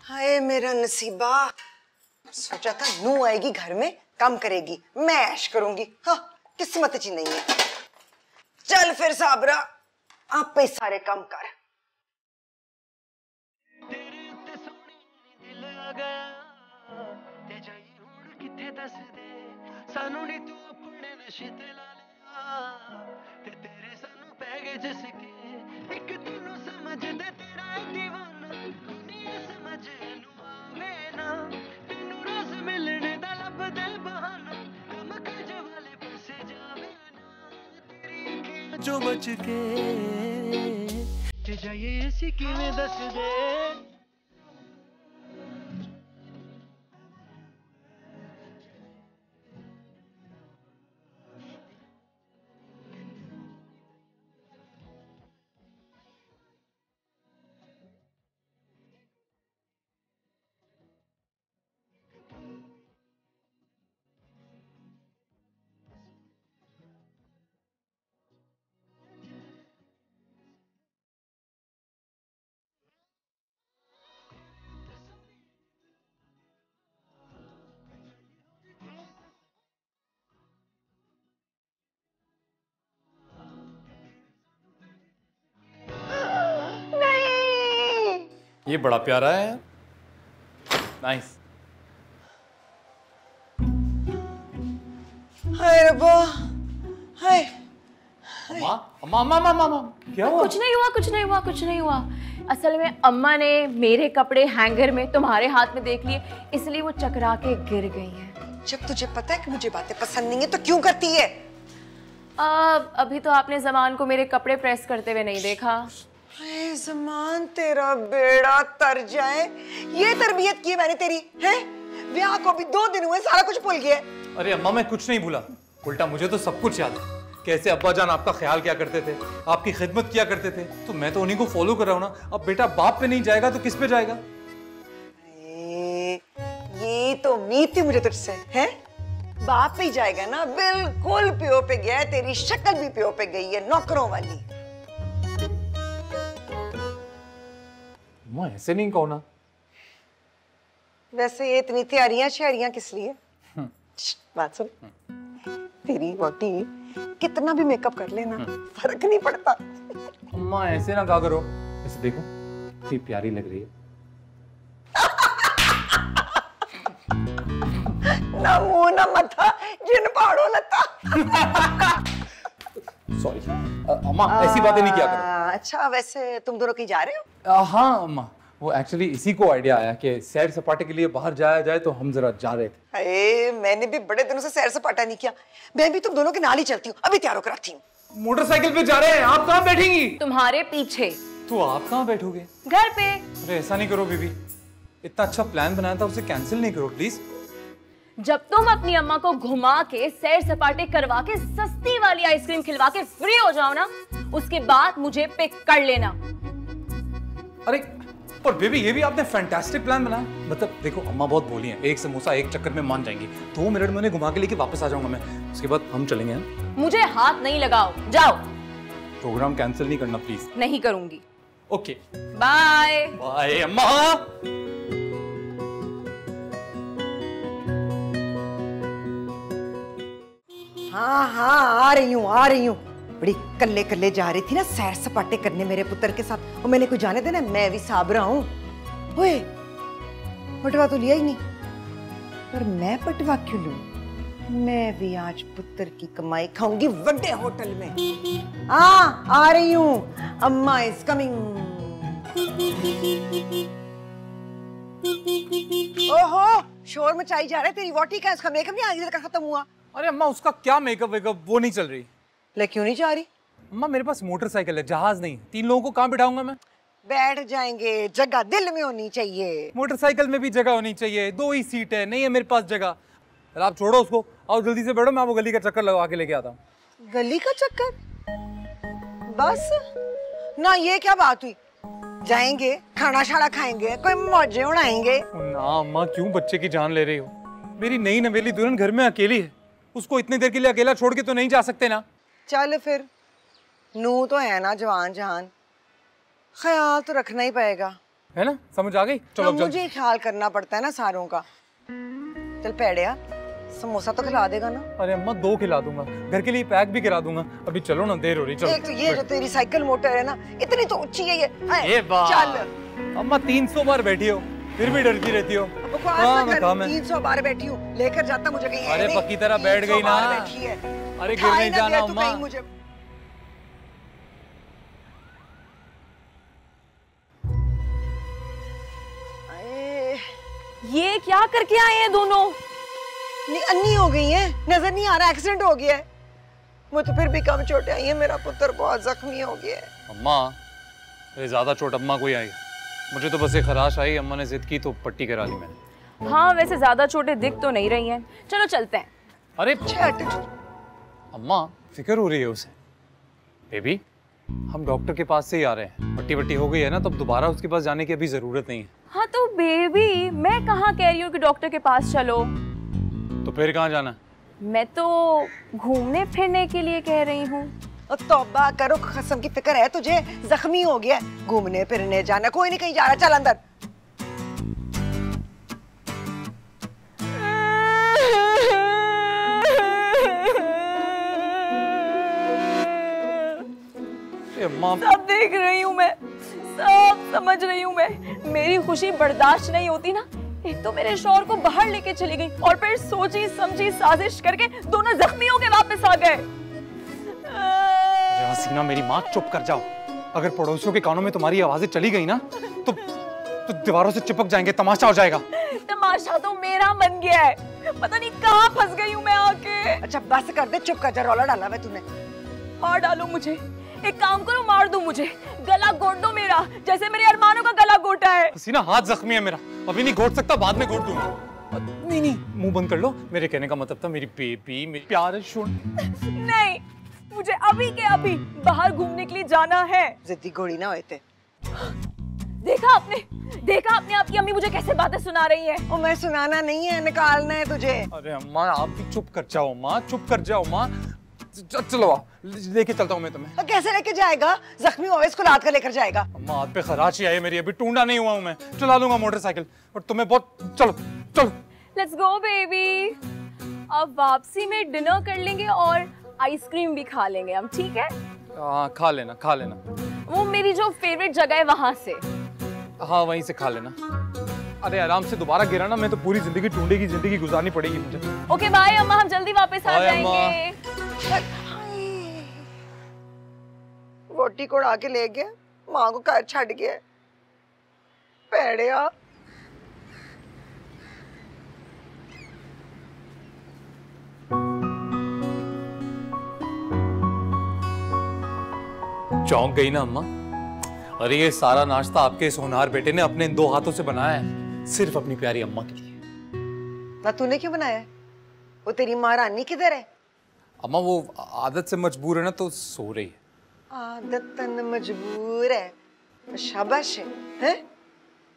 हाय मेरा नसीबा, सोचा था नू आएगी घर में, काम करेगी, मैं ऐश करूंगी। हाँ, किस्मत ची नहीं है। चल फिर साबरा, आप पे सारे काम कर। जो बच के जाइए ऐसी किवें दस दे। ये बड़ा प्यारा है यार, नाइस। हाय रब्बा, हाय। अम्मा अम्मा अम्मा अम्मा अम्मा, क्या हुआ? कुछ नहीं हुआ, कुछ नहीं हुआ, कुछ नहीं हुआ। असल में अम्मा ने मेरे कपड़े हैंगर में तुम्हारे हाथ में देख लिए, इसलिए वो चकरा के गिर गई हैं। जब तुझे पता है कि मुझे बातें पसंद नहीं है तो क्यों करती है? अभी तो आपने ज़मान को मेरे कपड़े प्रेस करते हुए नहीं देखा। ज़मान तेरा बेड़ा तर जाए, ये तरबियत की मैंने तेरी, है? ब्याह को भी 2 दिन हुए, सारा कुछ भूल गया। अरे अम्मा मैं कुछ नहीं भूला, उल्टा मुझे तो सब कुछ याद है। कैसे अब्बा जान आपका ख्याल किया करते थे, आपकी खिदमत किया करते थे, तो मैं तो उन्हीं को फॉलो कर रहा हूँ ना। अब बेटा बाप पे नहीं जाएगा तो किस पे जाएगा? ये तो उम्मीद थी मुझे तुझसे, है? बाप पे ही जाएगा ना, बिल्कुल प्यो पे गया है, तेरी शक्ल भी प्यो पे गई है, नौकरों वाली। अम्मा ऐसे नहीं कहो ना। वैसे ये इतनी तैयारियां शहरियां किस लिए? बात सुन, तेरी वोटी कितना भी मेकअप कर लेना फर्क नहीं पड़ता। अम्मा ऐसे ना कहा करो, ऐसे देखो कितनी प्यारी लग रही है। ना मुंह ना मथा, जिन पहाड़ों लता। सॉरी अम्मा, ऐसी बातें नहीं किया करो। अच्छा वैसे तुम दोनों कहीं जा रहे हो? हाँ अम्मा, वो एक्चुअली इसी को आइडिया आया कि सैर सपाटे के लिए बाहर जाया जाए, तो हम जरा जा रहे थे। अरे मैंने भी बड़े दिनों से सैर सपाटा नहीं किया, मैं भी तुम दोनों के नाल ही चलती हूँ, अभी तैयार होकर आती हूँ। मोटरसाइकिल पे जा रहे हैं, आप कहाँ बैठेंगी? तुम्हारे पीछे। तो आप कहाँ बैठोगे? घर पे। अरे ऐसा नहीं करो बीबी, इतना अच्छा प्लान बनाया था, उसे कैंसिल नहीं करो प्लीज। जब तुम अपनी अम्मा को घुमा के सैर सपाटे करवा के सस्ती वाली आइसक्रीम खिलवा के फ्री हो जाओ ना, उसके बाद मुझे पिक कर लेना। अरे पर बेबी ये भी आपने फैंटास्टिक प्लान बनाया। मतलब देखो अम्मा बहुत बोली हैं, एक समोसा एक चक्कर में मान जाएंगी, 2 मिनट में उन्हें घुमा के लेके वापस आ जाऊंगा मैं, उसके बाद हम चलेंगे। मुझे हाथ नहीं लगाओ, जाओ। प्रोग्राम कैंसिल नहीं करना प्लीज। नहीं करूंगी। ओके बाय बाय अम्मा। हाँ हाँ आ रही हूँ, आ रही हूँ। बड़ी कल्ले कल्ले जा रही थी ना सैर सपाटे करने मेरे पुत्र के साथ, और मैंने कुछ जाने देना, मैं भी साबरा हूँ। ओए पटवा तो लिया ही नहीं, पर मैं पटवा क्यों लूं? मैं भी आज पुत्र की कमाई खाऊंगी बड़े होटल में। हाँ आ रही हूँ, अम्मा इज कमिंग। ओहो शोर मचाई जा रहा है, तेरी वोटी का, इसका मेकअप नहीं आज तक खत्म हुआ। अरे अम्मा उसका क्या मेकअप वेकअप वो नहीं चल रही। ले क्यों नहीं जा रही? अम्मा मेरे पास मोटरसाइकिल है, जहाज नहीं। 3 लोगों को कहाँ बिठाऊंगा मैं? बैठ जाएंगे, जगह दिल में होनी चाहिए। मोटरसाइकिल में भी जगह होनी चाहिए, 2 ही सीट है, नहीं है मेरे पास जगह। अरे आप छोड़ो उसको, आओ जल्दी से बैठो, मैं वो गली का चक्कर लगा के लेके आता हूँ। गली का चक्कर? बस ना, ये क्या बात हुई? जाएंगे, खाना शाना खाएंगे, कोई मौजे उड़ाएंगे। ना अम्मा क्यों बच्चे की जान ले रही हो? मेरी नई नवेली दुल्हन घर में अकेली है, उसको इतनी देर के लिए अकेला छोड़ के तो नहीं जा सकते ना। चल फिर, नू तो है ना जवान जहान, ख्याल तो रखना ही पड़ेगा, है ना? समझ आ गई? चलो तो मुझे ख्याल करना पड़ता है ना सारों का। चल पेड़िया, समोसा तो खिला देगा ना? अरे अम्मा 2 खिला दूंगा, घर के लिए पैक भी करा दूंगा। अभी चलो ना, देर हो रही। चलो। एक तो ये जो तेरी साइकिल मोटर है ना, इतनी तो ऊंची है ये। बात। चल अम्मा 300 बार बैठी हो, फिर भी डरती रहती हो। बकवास ना कर, 300 बार बैठी हूँ, लेकर जाता मुझे कहीं। अरे पक्की तरह बैठ गई ना। अरे गिर नहीं जाना अम्मा। मुझे ये क्या करके आए हैं दोनों? नहीं, अन्नी हो गई है, नजर नहीं आ रहा, एक्सीडेंट हो गया है। मुझे तो फिर भी कम चोटें आई है, मेरा पुत्र बहुत जख्मी हो गया है। अम्मा ये ज्यादा चोट अम्मा को ही आई, मुझे तो बस एक खराश आई, अम्मा ने जिद की तो पट्टी करा ली मैंने। हाँ वैसे ज्यादा चोटें दिख तो नहीं रही हैं, चलो चलते हैं। अरे अम्मा फिक्र हो रही है उसे। बेबी हम डॉक्टर के पास से ही आ रहे हैं, पट्टी वट्टी हो गई है ना, तो दोबारा उसके पास जाने की अभी जरूरत नहीं है। हाँ तो बेबी मैं कहाँ कह रही हूँ कि डॉक्टर के पास चलो। तो फिर कहाँ जाना? मैं तो घूमने फिरने के लिए कह रही हूँ। तौबा करो, कसम की फिक्र है तुझे, जख्मी हो गया, घूमने फिरने जाना, कोई नहीं कहीं जा रहा, चल अंदर। सब देख रही हूँ मैं, सब समझ रही हूँ मैं। मेरी खुशी बर्दाश्त नहीं होती ना, एक तो मेरे शौहर को बाहर लेके चली गई और फिर सोची समझी साजिश करके दोनों जख्मी होके वापस आ गए। हसीना मेरी माँ चुप कर जाओ। अगर पड़ोसियों के कानों में तुम्हारी आवाजें चली गई ना तो दीवारों से चिपक जाएंगे, तमाशा हो जाएगा। तमाशा तो मेरा बन गया है, पता नहीं कहाँ फंस गई हूँ मैं आके। अच्छा बस कर दे, चुप कर जा, रौला डाला है तूने। मार डालो मुझे, एक काम करो मार दो मुझे, गला घोट दो मेरा, जैसे मेरे अरमानों का गला घोटा है। हसीना हाथ जख्मी है मेरा, अभी नहीं घोट सकता, बाद में घोट दूंगा। नहीं नहीं मुंह बंद कर लो, मेरे कहने का मतलब था मेरी बेबी, मेरी प्यार सुन। नहीं, मुझे अभी के अभी बाहर घूमने के लिए जाना है। जिद्दी घोड़ी ना होए थे। देखा आपने आपकी अम्मी मुझे कैसे बातें सुना रही है। ओ मैं सुनाना नहीं है, निकालना है तुझे। अरे अम्मा आप भी चुप कर जाओ माँ, चुप कर जाओ माँ। चलो लेके चलता हूँ मैं तुम्हें। कैसे लेके जाएगा? जख्मी हुआ इसको लाद कर लेकर जाएगा। अम्मा हाथ पे खराश ही आई है मेरी, अभी टूंडा नहीं हुआ हूँ मैं, चला लूंगा मोटरसाइकिल। और तुम्हें बहुत चलो चलो। लेट्स गो बेबी, अब वापसी में डिनर कर लेंगे और आइसक्रीम भी खा लेंगे हम, ठीक है? खा लेना खा लेना। वो मेरी जो फेवरेट जगह है वहां से। हाँ वहीं से खा लेना। अरे आराम से, दोबारा गिरा ना मैं तो पूरी जिंदगी टूंडे की जिंदगी गुजारनी पड़ेगी मुझे। ओके बाय अम्मा, हम जल्दी वापस आ जाएंगे। वोटी को उड़ा के ले गया, माँ को घर छड़ गया। पेड़िया चौंक गई ना अम्मा? अरे ये सारा नाश्ता आपके इस होनहार बेटे ने अपने 2 हाथों से बनाया है, सिर्फ अपनी प्यारी अम्मा के लिए। ना तूने क्यों बनाया? वो तेरी महारानी किधर है? अम्मा वो आदत से मजबूर है ना, तो सो रही है। आदतन मजबूर है, शाबाश है?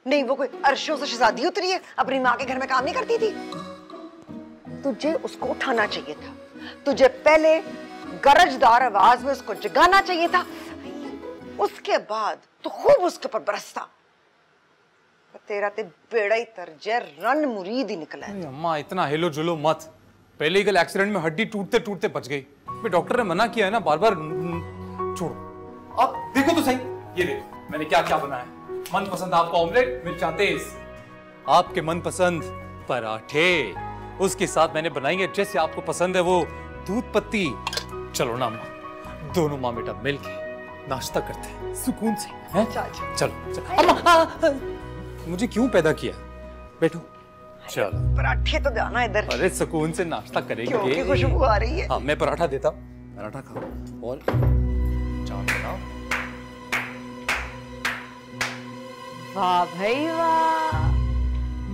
नहीं वो कोई अर्शों से शहजादी उतरी है, अपनी माँ के घर में काम नहीं करती थी। तुझे उसको उठाना चाहिए था, तुझे पहले गरजदार आवाज में उसको जगाना चाहिए था, उसके बाद तो खूब उसके ऊपर बरसता। तेरा ते बेड़ा ही तरजे रन मुरीद ही निकला है। अम्मा इतना हेलो जुलो मत, पहले ही कल एक्सीडेंट में हड्डी टूटते टूटते बच गई। डॉक्टर ने मना किया है ना, बार बार छोड़ो। अब देखो तो सही, ये देखो मैंने क्या क्या बनाया। मनपसंद आपका ऑमलेट, मिर्चा तेज, आपके मनपसंद पराठे, उसके साथ मैंने बनाई है जैसे आपको पसंद है वो दूध पत्ती। चलो ना अम्मा, दोनों माँ बेटा मिलके नाश्ता करते हैं सुकून से, हैं? चलो चलो। अम्मा मुझे क्यों पैदा किया? बैठो। चलो पराठे तो जाना इधर। अरे सुकून से नाश्ता करेंगे। क्योंकि खुशबू आ रही है। हाँ मैं पराठा देता हूँ, पराठा खाओ और चाट बनाओ। वाह भाई वाह,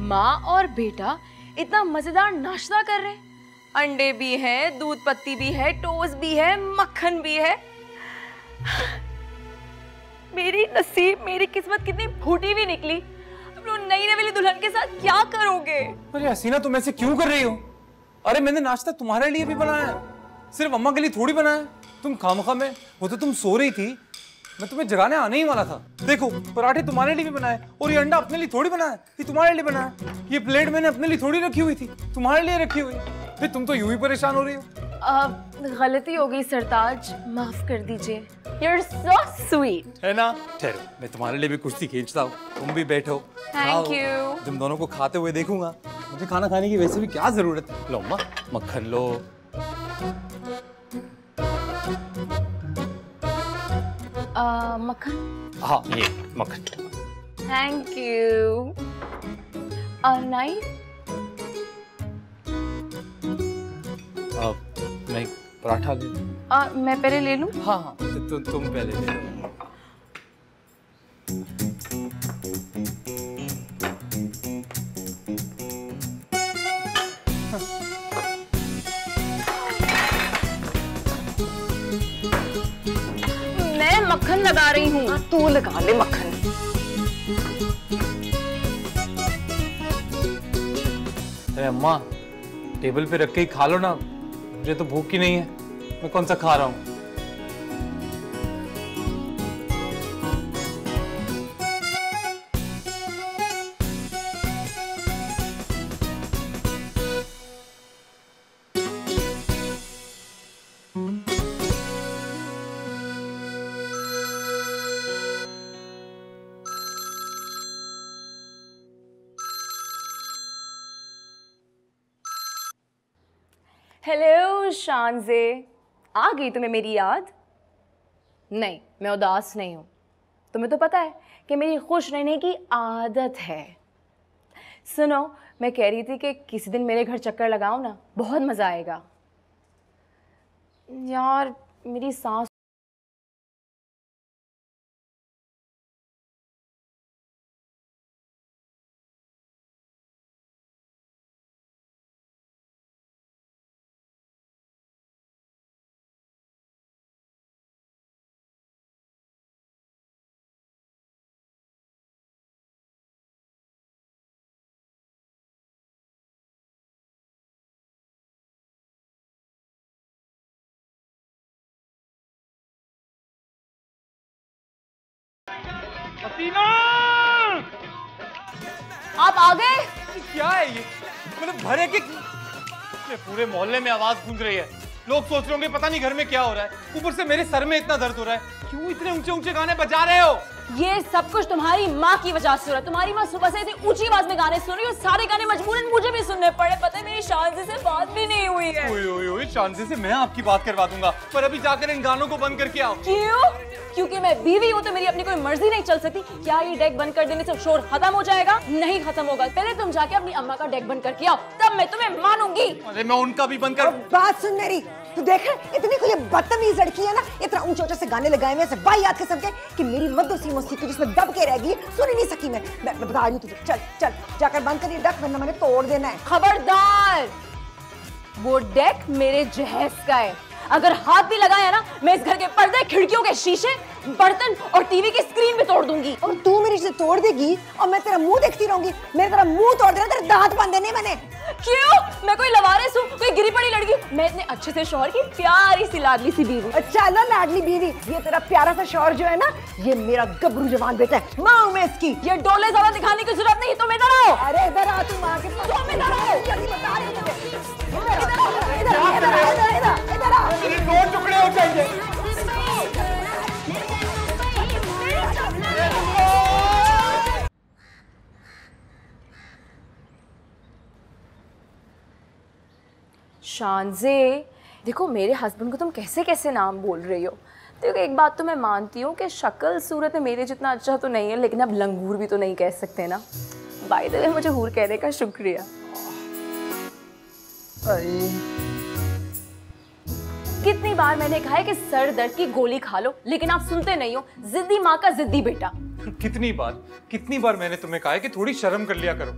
माँ और बेटा इतना मजेदार नाश्ता कर रहे हैं। अंडे भी हैं, दूध पत्ती भी है, टोस्ट भी है, मक्खन भी है। मेरी नसीब, मेरी किस्मत कितनी फूटी हुई निकली। अब लोग नई नवेली दुल्हन के साथ क्या करोगे? अरे हसीना तुम ऐसे क्यों कर रही हो? अरे मैंने नाश्ता तुम्हारे लिए भी बनाया है, सिर्फ अम्मा के लिए थोड़ी बनाया है। तुम खामखा में, वो तो तुम सो रही थी, मैं तुम्हें जगाने आने ही वाला था। देखो पराठे तुम्हारे लिए भी बनाए, और ये अंडा अपने लिए थोड़ी बनाया, ये तुम्हारे लिए बनाया। ये प्लेट मैंने अपने लिए थोड़ी रखी हुई थी, तुम्हारे लिए रखी हुई। फिर तुम तो यूं ही परेशान हो रही हो। गलती हो गई सरताज, माफ कर दीजिए। You're so sweet. है ना? ठहरो, मैं तुम्हारे लिए भी कुश्ती खींचता हूँ, तुम भी बैठो। Thank you. तुम दोनों को खाते हुए देखूंगा। मुझे खाना खाने की वैसे भी क्या जरूरत है। लो अम्मा, मक्खन लो। मक्खन? हाँ ये मक्खन। Thank you. नाइफ? मैं पराठा ले लूं? मैं पहले ले लूं? हाँ हाँ तुम पहले ले लो। मैं मक्खन लगा रही हूँ। तू लगा ले मक्खन। अरे अम्मा, टेबल पे रख के ही खा लो ना, मुझे तो भूख ही नहीं है, मैं कौन सा खा रहा हूँ। हेलो शानजे, आ गई तुम्हें मेरी याद? नहीं, मैं उदास नहीं हूँ। तुम्हें तो पता है कि मेरी खुश रहने की आदत है। सुनो, मैं कह रही थी कि किसी दिन मेरे घर चक्कर लगाओ ना, बहुत मज़ा आएगा। यार मेरी सांस आप आ गए? क्या है ये? मतलब भरे के पूरे मोहल्ले में आवाज गूंज रही है। लोग सोच रहे होंगे पता नहीं घर में क्या हो रहा है। ऊपर से मेरे सर में इतना दर्द हो रहा है। क्यों इतने ऊंचे ऊंचे गाने बजा रहे हो? ये सब कुछ तुम्हारी माँ की वजह से हो रहा है। तुम्हारी माँ सुबह से इतनी ऊंची आवाज में गाने सुन रही है, सारे गाने मजबूरन मुझे भी सुनने पड़े। पता है मेरी शानजी से बात भी नहीं हुई है। ओए शानजी से मैं आपकी बात करवा दूंगा, पर अभी जाकर इन गानों को बंद करके आओ। क्यों? क्योंकि मैं बीवी हूँ तो मेरी अपनी कोई मर्जी नहीं चल सकती? क्या ये डेक बंद कर देने से शोर खत्म हो जाएगा? नहीं खत्म होगा। पहले तुम जाके अपनी अम्मा का डेक बंद करके आओ, तब मैं तुम्हें मानूंगी। अरे मैं उनका भी बंद कर। बात सुन मेरी, तू देख इतनी कोई बदतमीज लड़की है ना, इतना ऊंचे ऊंचे से गाने लगाए हुए बाई याद किस्म के कि मेरी मदरसी मौसीकी जिसमें दब के रह गई, सुन ही नहीं सकी। मैं बता रही हूँ तुझे, चल चल जाकर बंद कर ये डेक, वरना मैंने तोड़ देना है। खबरदार, वो डेक मेरे जहेज का है। अगर हाथ भी लगाया ना, मैं इस घर के पर्दे, खिड़कियों के शीशे, बर्तन और टीवी की स्क्रीन भी तोड़ दूंगी। और तू मेरी से तोड़ देगी और मैं तेरा मुंह देखती रहूंगी। मेरे तेरा मुंह तोड़ देना, तेरे दांत बांध देने मैंने। क्यों? मैं कोई लवारिस हूँ, कोई गिरी पड़ी लड़की? मैं इतने अच्छे से शौहर की प्यारी सी लाडली सी बीवी। अच्छा लो लाडली बीवी, ये तेरा प्यारा सा शौहर जो है ना, ये मेरा गबरू जवान बेटा है, माँ हूँ मैं इसकी। ये डोले ज्यादा दिखाने की जरूरत नहीं, तुम इधर आओ। अरे इधर आ, तुम आके तुम इधर आओ, जल्दी बता रही हूँ तुझे। इधर आ, मेरे दो टुकड़े हो जाएंगे। शानजे, देखो मेरे हस्बैंड को तुम कैसे कैसे नाम बोल रही हो। देखो एक बात तो मैं मानती हूँ कि शक्ल सूरत में मेरे जितना अच्छा तो नहीं है, लेकिन अब लंगूर भी तो नहीं कह सकते ना। बाय द वे मुझे हूर कहने का शुक्रिया। कितनी बार मैंने कहा है कि सर दर्द की गोली खा लो, लेकिन आप सुनते नहीं हो। जिद्दी माँ का जिद्दी बेटा। कितनी बार मैंने तुम्हें कहा है कि थोड़ी शर्म कर लिया करो।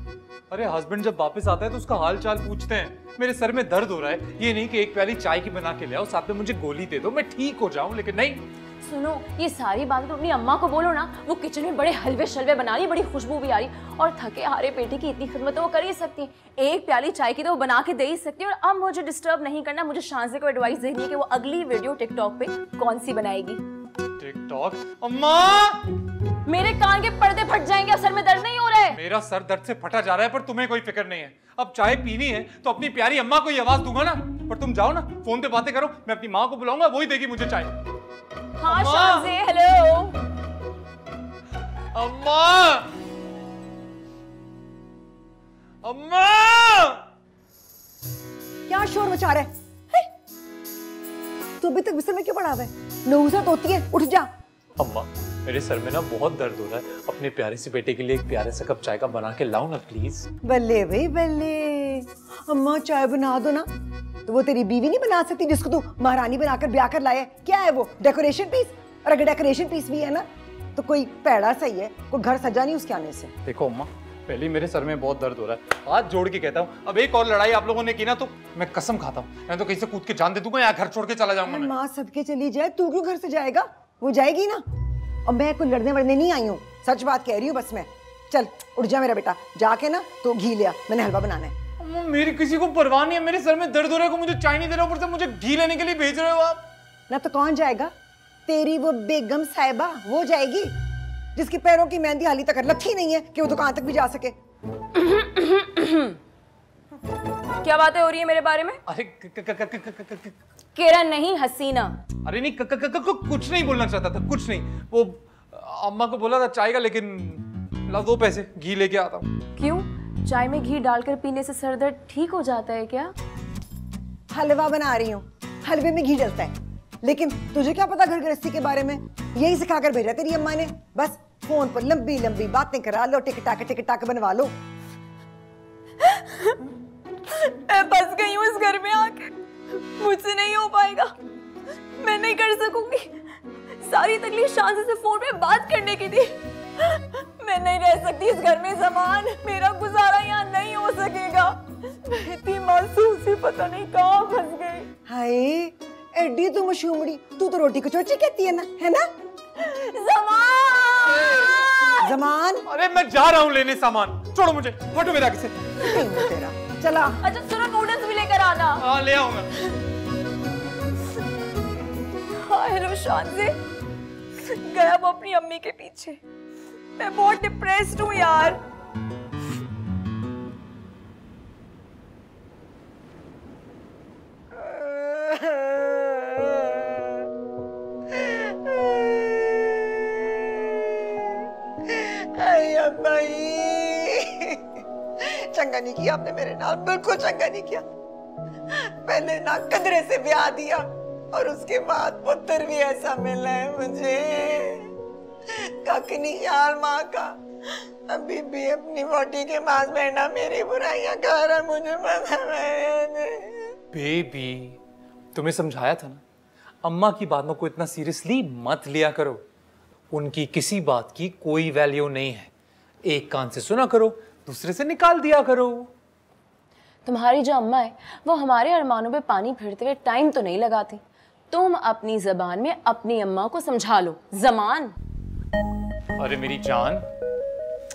अरे हस्बैंड जब वापस आता है तो उसका हाल चाल पूछते हैं। मेरे सर में दर्द हो रहा है, ये नहीं कि एक प्याली चाय की बना के ले आओ, साथ में मुझे गोली दे दो, मैं ठीक हो जाऊं, लेकिन नहीं। सुनो, ये सारी बातें तो अपनी अम्मा को बोलो ना। वो किचन में बड़े हलवे शलवे बना रही, बड़ी खुशबू भी आ रही, और थके हारे पेटे की इतनी खिदमत तो वो कर ही सकती है। एक प्याली चाय की तो वो बना के दे ही सकती है। और अब मुझे डिस्टर्ब नहीं करना। मुझे शांसे को एडवाइस देनी है कि वो अगली वीडियो टिकटॉक पे कौन सी बनाएगी। टिकटॉक? अम्मा, मेरे कान के पर्दे फट जाएंगे। अब सर में दर्द नहीं हो रहा है? मेरा सर दर्द से फटा जा रहा है, पर तुम्हें कोई फिक्र नहीं है। अब चाय पीनी है तो अपनी प्यारी अम्मा को ही आवाज दूंगा ना। पर तुम जाओ ना, फोन पे बातें करो, मैं अपनी माँ को बुलाऊंगा, वही देगी मुझे चाय। हाँ शाज़े, हेलो। अम्मा, अम्मा, क्या शोर मचा रहा है? तू अभी तक बिस्तर में क्यों पड़ा हुआ है? नहुसत होती है, उठ जा। अम्मा, मेरे सर में ना बहुत दर्द हो रहा है। अपने प्यारे से बेटे के लिए एक प्यारे सा कप चाय का बना के लाओ ना प्लीज। बल्ले भाई बल्ले, अम्मा चाय बना दो ना। तो वो तेरी बीवी नहीं बना सकती जिसको तू महारानी बनाकर ब्याह कर लाया? क्या है वो, डेकोरेशन पीस? और अगर डेकोरेशन पीस भी है ना तो कोई पैड़ा सही है, कोई घर सजा नहीं उसके आने से। देखो अम्मा, पहले मेरे सर में बहुत दर्द हो रहा है, हाथ जोड़ के कहता हूँ, अब एक और लड़ाई आप लोगों ने की ना तो मैं कसम खाता हूँ, मैं तो कहीं से कूद के जान दे दूंगा या घर छोड़ के चला जाऊंगा। माँ सदके चली जाए, तू क्यों घर से जाएगा? वो जाएगी ना। और मैं कोई लड़ने वड़ने नहीं आई हूँ, सच बात कह रही हूँ बस मैं। चल उठ जा मेरा बेटा, जाके ना तो घी लिया, मैंने हलवा बनाना है। मेरी किसी को परवाह नहीं है, मेरे सर में दर्द हो रहा है, मुझे चाय नहीं दे रहे हो, ऊपर से मुझे घी लेने के लिए भेज रहे हो आप। ना तो कौन जाएगा? तेरी वो बेगम साहिबा, वो जाएगी जिसकी पैरों की मेहंदी हाली तक लथी नहीं है कि वो दुकान तक भी जा सके। क्या बातें हो रही है मेरे बारे में? अरे किरण नहीं, हसीना। अरे नहीं, कुछ नहीं बोलना चाहता था, कुछ नहीं। वो अम्मा को बोला था चाय का, लेकिन ला 2 पैसे, घी लेके आता हूँ। क्यों? चाय में घी डालकर पीने से सर दर्द ठीक हो जाता है क्या? हलवा बना रही हूँ, हलवे में घी डलता है। लेकिन तुझे क्या पता घर गृहस्थी के बारे में? यही सिखाकर भेजा तेरी अम्मा ने। बस फोन पर लंबी लंबी बातें करा लो, टिक टाक बनवा लो। मैं फंस गई हूँ इस घर में आके, मुझसे नहीं हो पाएगा, मैं नहीं कर सकूंगी। सारी तकलीफ शांति से फोन पे बात करने की थी। मैं नहीं रह सकती इस घर में ज़मान, मेरा गुजारा यहाँ नहीं हो सकेगा। मैं इतनी मासूम सी पता नहीं कहाँ फंस गई। हाय एडी तू मशूमड़ी, तू तो रोटी को चोची कहती है ना, है ना? ज़मान! ज़मान! अरे मैं जा रहा हूँ लेने सामान, छोड़ो मुझे, हटो मेरे आगे से। तेरा चला। अच्छा सुनो, नूडल्स भी लेकर आना। हाँ ले आऊंगा। हाँ हेलो शांति, गया वो अपनी अम्मी के पीछे। मैं बहुत डिप्रेस्ड हूँ यार। चंगा नहीं किया आपने मेरे नाल, बिल्कुल चंगा नहीं किया। पहले ना कदरे से ब्याह दिया और उसके बाद पुत्र भी ऐसा मिला है मुझे। कक नहीं ख्याल माँ का, अभी भी अपनी वोटी के पास बैठा मेरी बुराइयां कर रहा, मुझे पता है। बेबी, तुम्हें समझाया था ना, अम्मा की बातों को इतना सीरियसली मत लिया करो। उनकी किसी बात की कोई वैल्यू नहीं है। एक कान से सुना करो, दूसरे से निकाल दिया करो। तुम्हारी जो अम्मा है वो हमारे अरमानों पे पानी फिरते हुए टाइम तो नहीं लगाती। तुम अपनी जबान में अपनी अम्मा को समझा लो। ज़मान! अरे मेरी जान,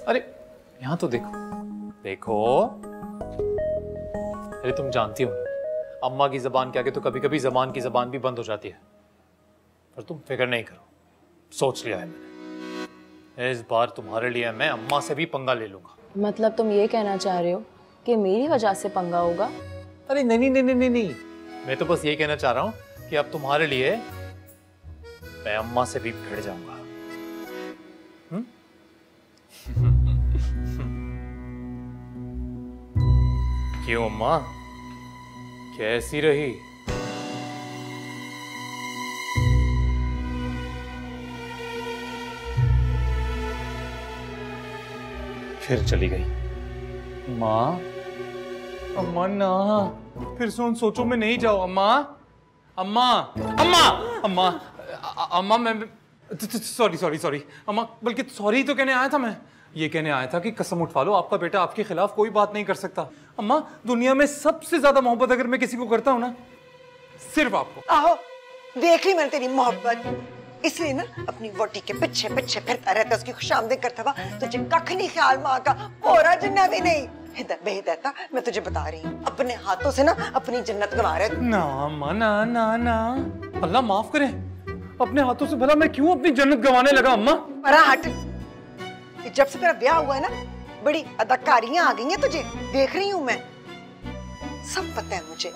अरे यहाँ तो देखो देखो। अरे तुम जानती हो अम्मा की जबान के आगे तो कभी कभी जबान की जबान भी बंद हो जाती है। पर तुम फिक्र नहीं करो, सोच लिया है मैंने। इस बार तुम्हारे लिए मैं अम्मा से भी पंगा ले लूंगा। मतलब तुम ये कहना चाह रहे हो कि मेरी वजह से पंगा होगा? अरे नहीं नहीं नहीं नहीं नहीं, मैं तो बस ये कहना चाह रहा हूँ कि अब तुम्हारे लिए मैं अम्मा से भी भिड़ जाऊंगा। क्यों अम्मा, कैसी रही? फिर चली गई। माँ अम्मा ना, फिर से उन सोचो में नहीं जाओ। अम्मा अम्मा अम्मा अम्मा अम्मा मैं सॉरी अम्मा, बल्कि सॉरी तो कहने आया था मैं। ये कहने आया था कि कसम उठवा लो, आपका बेटा आपके खिलाफ कोई बात नहीं कर सकता। अम्मा, दुनिया में सबसे ज्यादा मोहब्बत अगर मैं किसी को करता हूँ ना, सिर्फ आपको। आहो, देख ली मैंने तेरी मोहब्बत, इसलिए ना अपनी वोटी के पीछे पीछे फिरता रहता, उसकी खुशामदीद करता हुआ। तुझे कख नहीं ख्याल माँ का, पूरा जिन्ना भी नहीं। बेहिदायता, मैं तुझे बता रही हूँ, अपने हाथों से ना अपनी जन्नत गंवा रहे। ना अम्मा ना ना ना, अल्लाह माफ करे, अपने हाथों से भला मैं क्यों अपनी जन्नत गंवाने लगा। अम्मा परा हट, जब से तेरा ब्याह हुआ है ना, बड़ी अदाकारियां आ गई हैं तुझे, देख रही हूँ मैं। सब पता है मुझे,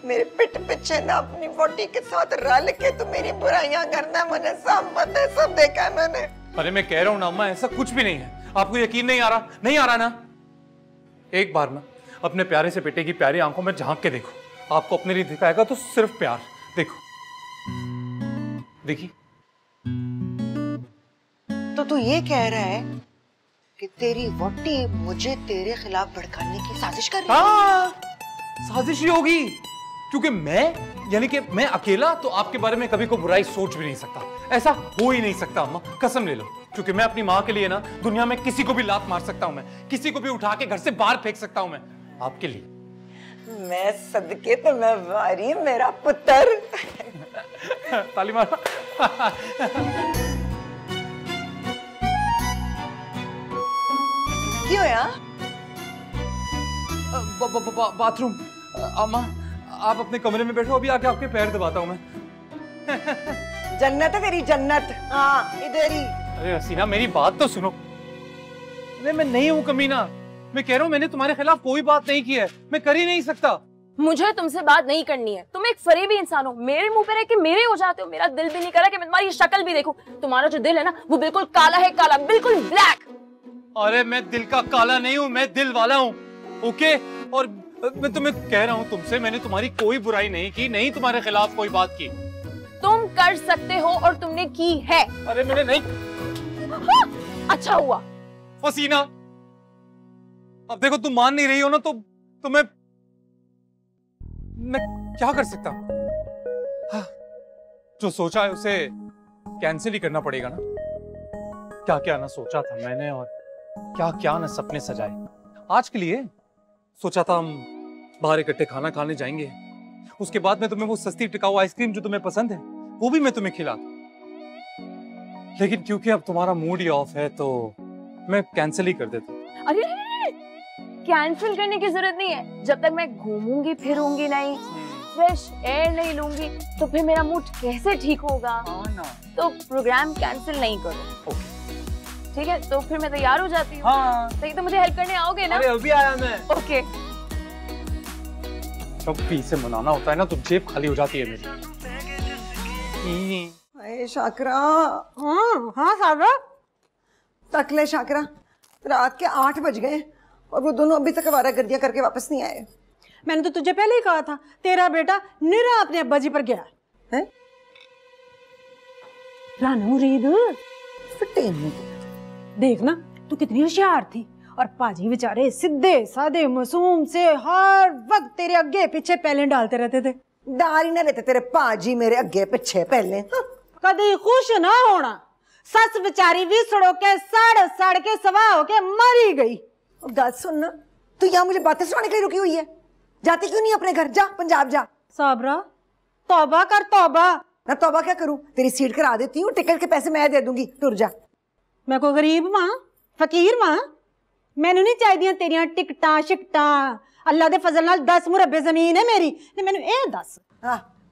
मेरे पिट पीछे ना अपनी वोटी के साथ रल के तू मेरी बुराइयां करना, मुझे सब पता है, सब देखा है मैंने। अरे मैं कह रहा हूँ ना अम्मा, ऐसा कुछ भी नहीं है। आपको यकीन नहीं आ रहा? नहीं आ रहा ना? एक बार ना अपने प्यारे से बेटे की प्यारी आंखों में झांक के देखो, आपको अपने लिए दिखाएगा तो सिर्फ प्यार। देखो, देखिए। तो तू ये कह रहा है कि तेरी वोटी मुझे तेरे खिलाफ भड़काने की साजिश कर रही है? हाँ, साजिश ही होगी, क्योंकि मैं, यानी कि मैं अकेला तो आपके बारे में कभी को बुराई सोच भी नहीं सकता। ऐसा हो ही नहीं सकता अम्मा, कसम ले लो, क्योंकि मैं अपनी माँ के लिए ना दुनिया में किसी को भी लात मार सकता हूँ, मैं किसी को भी उठा के घर से बाहर फेंक सकता हूँ मैं आपके लिए। मैं सदके तो मैं वारी मेरा पुत्र। ताली मारो। क्यों यार? बाथरूम। अम्मा आप अपने कमरे में बैठो, अभी आके आपके पैर दबाता हूँ मैं। जन्नत है तेरी जन्नत, हाँ इधर ही। अरे हसीना, मेरी बात तो सुनो। अरे मैं नहीं हूँ कमीना, मैं कह रहा हूँ मैंने तुम्हारे खिलाफ कोई बात नहीं की है, मैं कर ही नहीं सकता। मुझे तुमसे बात नहीं करनी है, तुम एक फरेबी इंसान हो, मेरे मुंह पे रह के मेरे हो जाते हो। मेरा दिल भी नहीं कर रहा कि मैं तुम्हारी शक्ल भी देखूं। तुम्हारा जो दिल है ना, वो बिल्कुल काला है, काला, बिल्कुल ब्लैक। अरे मैं दिल का काला नहीं हूँ, मैं दिल वाला हूँ, ओके? और मैं तुम्हें कह रहा हूँ तुमसे, मैंने तुम्हारी कोई बुराई नहीं की, नहीं तुम्हारे खिलाफ कोई बात की। तुम कर सकते हो और तुमने की है। अरे मैंने नहीं। हाँ, अच्छा हुआ। हसीना, अब देखो तुम मान नहीं रही हो ना, तो मैं क्या कर सकता हूँ? हाँ, जो सोचा है उसे कैंसिल ही करना पड़ेगा ना। क्या क्या ना सोचा था मैंने, और क्या क्या ना सपने सजाए। आज के लिए सोचा था हम बाहर इकट्ठे खाना खाने जाएंगे, उसके बाद मैं तुम्हें वो सस्ती टिकाऊ आइसक्रीम जो तुम्हें पसंद है वो भी मैं तुम्हें खिलाता, लेकिन क्योंकि अब तुम्हारा मूड ही ऑफ है तो मैं कैंसिल ही कर देता हूँ। अरे कैंसिल करने की जरूरत नहीं है, जब तक मैं घूमूंगी फिरूंगी नहीं, फ्रेश एयर नहीं लूंगी, तो फिर मेरा मूड कैसे ठीक होगा? तो प्रोग्राम कैंसिल नहीं करो, ठीक है? तो फिर मैं तैयार हो जाती हूँ। हाँ। तो मुझे हेल्प करने आओगे ना? अरे अभी आया मैं। ओके। जब भी इसे मनाना होता है ना तो जेब खाली हो जाती है मेरी। अरे शाकरा। हाँ साबरा। तक ले शाकरा, रात के 8 बज गए और वो दोनों अभी तक आवारागर्दियां करके वापस नहीं आए। मैंने तो तुझे पहले ही कहा था, तेरा बेटा निरा अपने अब्बा जी पर गया है। रानू रीद देखना, तू कितनी होशियार थी, और पाजी बेचारे सीधे सादे मासूम से हर वक्त तेरे आगे पीछे पहले डालते रहते थे। डाल ही ना लेते तेरे पाजी मेरे अगे पीछे पहले। हाँ। कभी खुश ना होना, सस बेचारी भी सड़ो के सड़ सड़ के सवा होके मरी गई। गल सुन, तू यहाँ मुझे बातें सुनाने के लिए रुकी हुई है, जाती क्यों नहीं अपने घर? जा पंजाब जा। साबरा तौबा कर तौबा। मैं तौबा क्या करूं, तेरी सीट करा देती हूँ, टिकट के पैसे मैं दे दूंगी, टुर जा। मैं कोई गरीब मां, फकीर मां, मैनू नहीं चाहिए तेरिया टिकटा शिकटा। अल्लाह दे फजल नाल 10 मुरब्बे जमीन है मेरी। ने मैनू ए दस,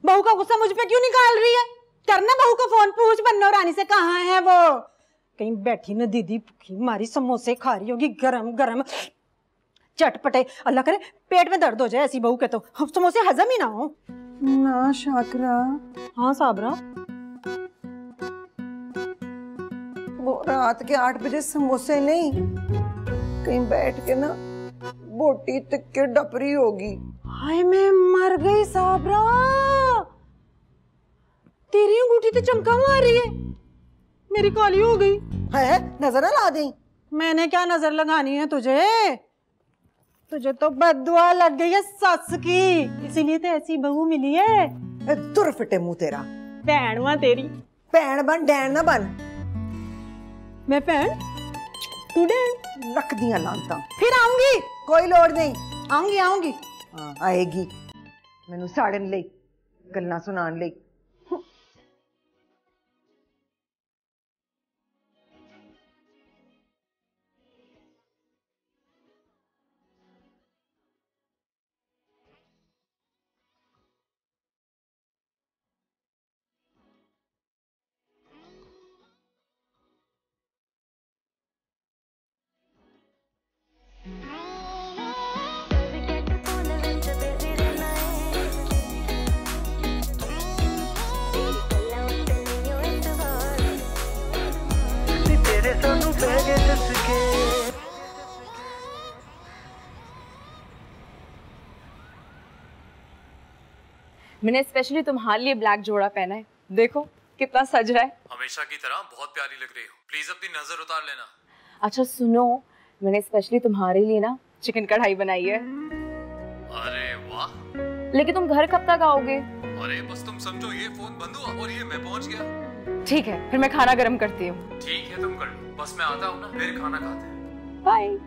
बहू का गुस्सा मुझ पे क्यों निकाल रही है? करना बहू को फोन, पूछ बन्नो रानी से कहाँ है वो। कहीं बैठी ना दीदी भूखी मारी समोसे खा रही होगी गरम गरम चटपटे। अल्लाह करे पेट में दर्द हो जाए ऐसी बहू के, तो समोसे हजम ही ना हो ना। शाकरा। हाँ साबरा। वो रात के 8 बजे समोसे नहीं, कहीं बैठ के ना बोटी तक के डपरी होगी। हाय मैं मर गई साबरा, तेरी अंगूठी तो चमका मार रही है, मेरी काली हो गई है। नजर ना ला दी। मैंने क्या नजर लगानी है तुझे? तुझे तो बददुआ लग गई है सस की, इसीलिए तो ऐसी बहू मिली है। दूर फिटे मुंह तेरा। भैन मां तेरी। भैन बन डैन ना बन। मैं भैन तू डैन। लख दियां लानता। फिर आऊंगी। कोई लोड़ नहीं। आऊंगी आऊंगी। हाँ आएगी। मैनू साड़न लई गल्लां सुनान लई। मैंने स्पेशली तुम्हारे लिए ब्लैक जोड़ा पहना है, देखो कितना सज रहा है। हमेशा की तरह बहुत प्यारी लग रही हो, प्लीज अपनी नजर उतार लेना। अच्छा सुनो, मैंने स्पेशली तुम्हारे लिए ना चिकन कढ़ाई बनाई है। अरे वाह। लेकिन तुम घर कब तक आओगे? अरे बस तुम समझो ये फोन बंद हुआ और ये मैं पहुंच गया। ठीक है, फिर मैं खाना गर्म करती हूँ। ठीक है तुम कर लो, बस मैं आता हूँ ना, फिर खाना खाते हैं। बाय।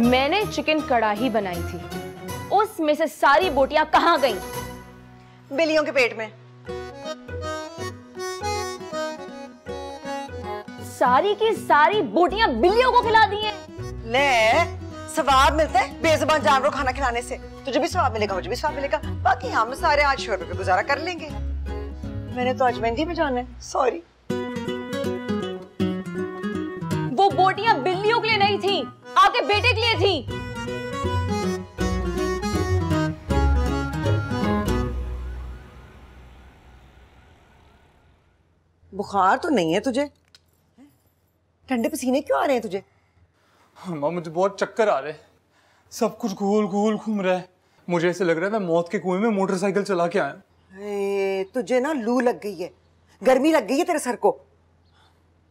मैंने चिकन कढ़ाई बनाई थी, उसमें से सारी बोटियां कहां गईं? बिल्लियों के पेट में। सारी की सारी बोटियां बिल्लियों को खिला दी हैं। ले स्वाब मिलता है बेजुबान जानवरों को खाना खिलाने से। तुझे भी स्वाब मिलेगा, मुझे भी स्वाब मिलेगा। बाकी हम सारे आज शोरबे पे गुजारा कर लेंगे। मैंने तो आज मेहंदी में जाना है, सॉरी। वो बोटियां बिल्लियों के लिए नहीं थी, आपके बेटे के लिए थी। बुखार तो नहीं है तुझे? ठंडे पसीने क्यों आ रहे हैं तुझे? माँ मुझे बहुत चक्कर आ रहे हैं, सब कुछ गोल गोल घूम रहा है। मुझे ऐसे लग रहा है मैं मौत के कुएं में मोटरसाइकिल चला के आया। तुझे ना लू लग गई है, गर्मी लग गई है तेरे सर को।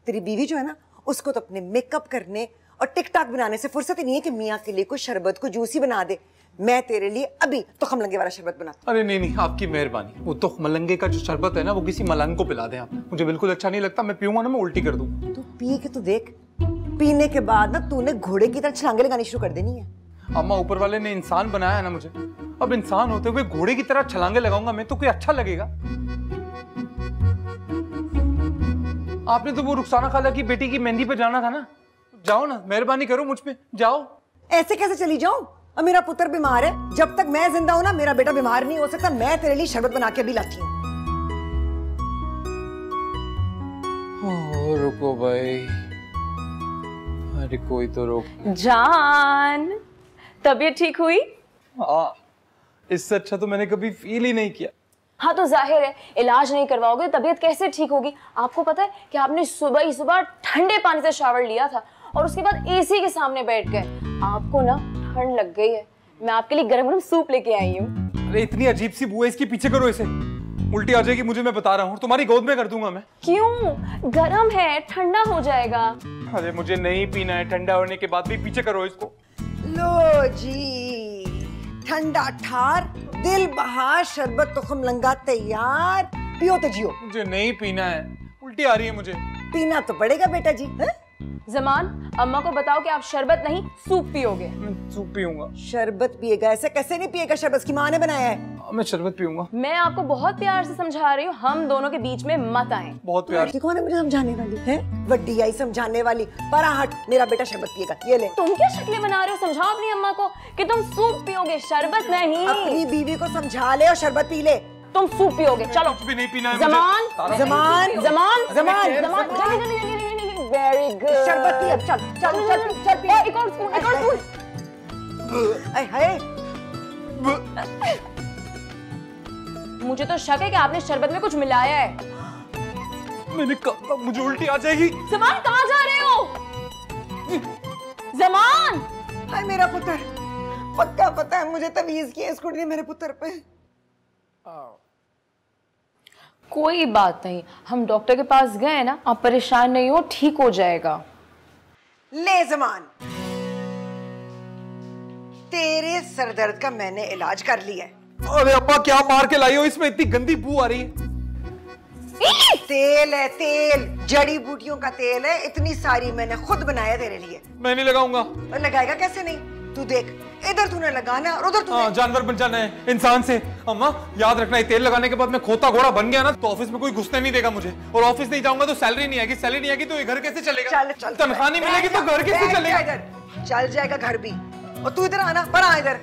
तेरी बीवी जो है ना, उसको तो अपने मेकअप करने और टिकटॉक बनाने से फुर्सत ही नहीं है कि मियाँ के लिए कोई शरबत को जूसी बना दे। मैं तेरे लिए अभी तो खमलंगे वाला शरबत बनाता। अरे नहीं नहीं, आपकी मेहरबानी। वो तो मलंगे का जो शरबत है ना, वो किसी मलंग को पिला दें आप। मुझे बिल्कुल अच्छा नहीं लगता, मैं पीऊंगा ना मैं उल्टी कर दूंगा। तू पी के तो देख, पीने के बाद ना तूने घोड़े की तरह छलांगे लगानी शुरू कर देनी है। अम्मा ऊपर वाले ने इंसान बनाया है ना मुझे, अब इंसान होते हुए घोड़े की तरह छलांगे लगाऊंगा मैं तो कोई अच्छा लगेगा? आपने तो वो रुखसाना खाला की बेटी की मेहंदी पे जाना था ना, जाओ ना, मेहरबानी करो मुझ पे, जाओ। ऐसे कैसे चली जाऊं? अब मेरा पुत्र बीमार है, जब तक मैं जिंदा हूं ना मेरा बेटा बीमार नहीं हो सकता। मैं तेरे लिए शरबत बना के अभी लाती हूँ। रुको भाई, अरे कोई तो रोक। जान, तबीयत ठीक हुई? हाँ, इससे अच्छा तो मैंने कभी फील ही नहीं किया। हाँ तो जाहिर है, इलाज नहीं करवाओगे तबीयत कैसे ठीक होगी? आपको पता है कि आपने सुबह ही सुबह ठंडे पानी से शावर लिया था और उसके बाद एसी के सामने बैठ गए। आपको ना ठंड लग गई है, मैं आपके लिए गरम गरम सूप लेके आई हूँ। अरे इतनी अजीब सी बू है इसके पीछे करो इसे, उल्टी आ जाएगी मुझे, मैं बता रहा हूँ। तुम्हारी गोद में कर दूंगा मैं। क्यों? गरम है, ठंडा हो जाएगा। अरे मुझे नहीं पीना है, ठंडा होने के बाद भी पीछे करो इसको। लो जी, ठंडा ठार दिल बहार शरबत तो खमलंगा तैयार, पियो तो जियो। मुझे नहीं पीना है, उल्टी आ रही है मुझे। पीना तो पड़ेगा बेटा जी। है? जमान, अम्मा को बताओ कि आप शरबत नहीं सूप पियोगे। मैं सूप पीऊंगा। शरबत पिएगा? ऐसे कैसे नहीं पिएगा शरबत? उसकी माँ ने बनाया है। मैं शरबत पीऊंगा। मैं आपको बहुत प्यार से समझा रही हूँ, हम दोनों के बीच में मत आए। बहुत प्यार। कौन है मुझे समझाने वाली है? वड्डी आई समझाने वाली। पराहट, मेरा बेटा शरबत पिएगा, ये ले। तुम क्या शक्लें बना रहे हो? समझाओ अपनी अम्मा को कि तुम सूप पियोगे, शरबत नहीं। अपनी बीवी को समझा ले और शरबत पी ले। तुम सूप पियोगे, चलो। कुछ भी नहीं पीना है जमान, जमान, जमान, जमान, जमान, जल्दी जल्दी जल्दी जल्दी वेरी गुड। शरबत पी अब, चल चल चल चल पी। एक और स्पून, एक और स्पून। अरे हाय, मुझे तो शक है कि आपने शरबत में कुछ मिलाया है। मैंने कहा मुझे उल्टी आ जाएगी। ज़मान कहाँ जा रहे हो? ज़मान! हाय मेरा पुत्र, पक्का पता है मुझे तमीज की है इस कुड़ी ने मेरे पुत्र पे। कोई बात नहीं, हम डॉक्टर के पास गए ना, आप परेशान नहीं हो, ठीक हो जाएगा। ले ज़मान, तेरे सर दर्द का मैंने इलाज कर लिया है। अरे अब्बा क्या मार के लाई हो, इसमें इतनी गंदी बू आ रही है। तेल है, तेल, जड़ी बूटियों का तेल है, इतनी सारी मैंने खुद बनाया तेरे लिए। मैं नहीं लगाऊंगा। लगाएगा कैसे नहीं, तू देख, इधर तूने लगाना और उधर तूने जानवर बन जाना है इंसान से। अम्मा याद रखना, ये तेल लगाने के बाद मैं खोता घोड़ा बन गया ना तो ऑफिस में कोई घुसने नहीं देगा मुझे, और ऑफिस नहीं जाऊंगा तो सैलरी नहीं आएगी, सैलरी नहीं आएगी तो ये घर कैसे चलेगा? चल चल, तनख्वाह नहीं मिलेगी तो घर कैसे चलेगा? इधर चल जाएगा घर भी, और तू इधर आना, पर आ इधर।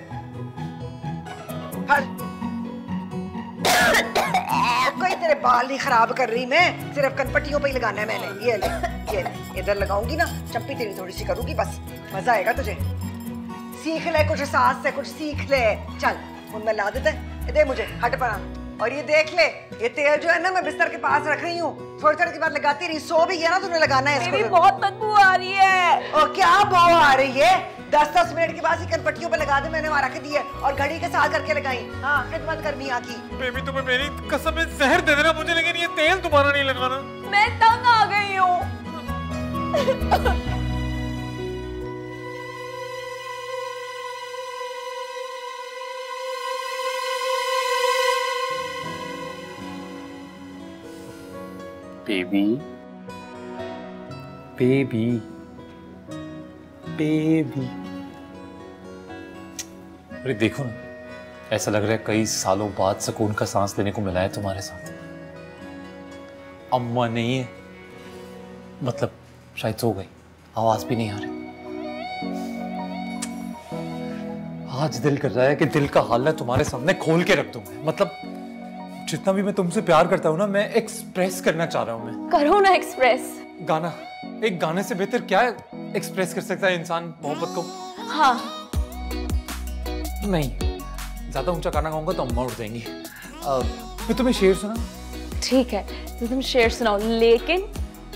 कोई तेरे बाल नहीं खराब कर रही मैं, सिर्फ कनपट्टियों पे ही लगाना है मैंने। ये ले, ये ले, इधर लगाऊंगी ना, चप्पी तेरी थोड़ी सी करूंगी, बस मजा आएगा तुझे। सीख ले कुछ, सास से कुछ सीख ले। चल उनमें ला देते, दे मुझे, हट पड़ा। और ये देख ले, ये तेल जो है ना मैं बिस्तर के पास रख रही हूँ, थोड़ी देर के बाद लगाती रही। सो भी गया ना, तूने लगाना है इसको। बहुत बदबू आ रही है। और क्या बो आ रही है? 10-10 मिनट के बाद ही कनपट्टियों पे लगा दे, मैंने वहां रख दी है, और घड़ी के साथ करके लगाई। हाँ, खिदमत कर मियां की। बेबी तुम्हें मेरी कसम है जहर दे देना मुझे, लेकिन ये तेल तुम्हारा नहीं लगाना। मैं तंग आ गई हूँ। बेबी बेबी बेबी, अरे देखो ना, ऐसा लग रहा है कई सालों बाद सुकून का सांस लेने को मिला है तुम्हारे साथ। अम्मा नहीं है, मतलब शायद सो गई, आवाज भी नहीं आ रही। आज दिल कर रहा है कि दिल का हाल ना तुम्हारे सामने खोल के रख दूं। मतलब जितना भी मैं तुमसे प्यार करता हूँ ना, मैं एक्सप्रेस करना चाह रहा हूँ। मैं करो ना एक्सप्रेस। गाना, एक गाने से बेहतर क्या एक्सप्रेस कर सकता है इंसान मोहब्बत को? हाँ। नहीं, ज्यादा ऊंचा गाना गाऊंगा तो अम्मा उठ जाएंगी। मैं तुम्हें शेर सुना? ठीक है, तो तुम शेर सुनाओ, लेकिन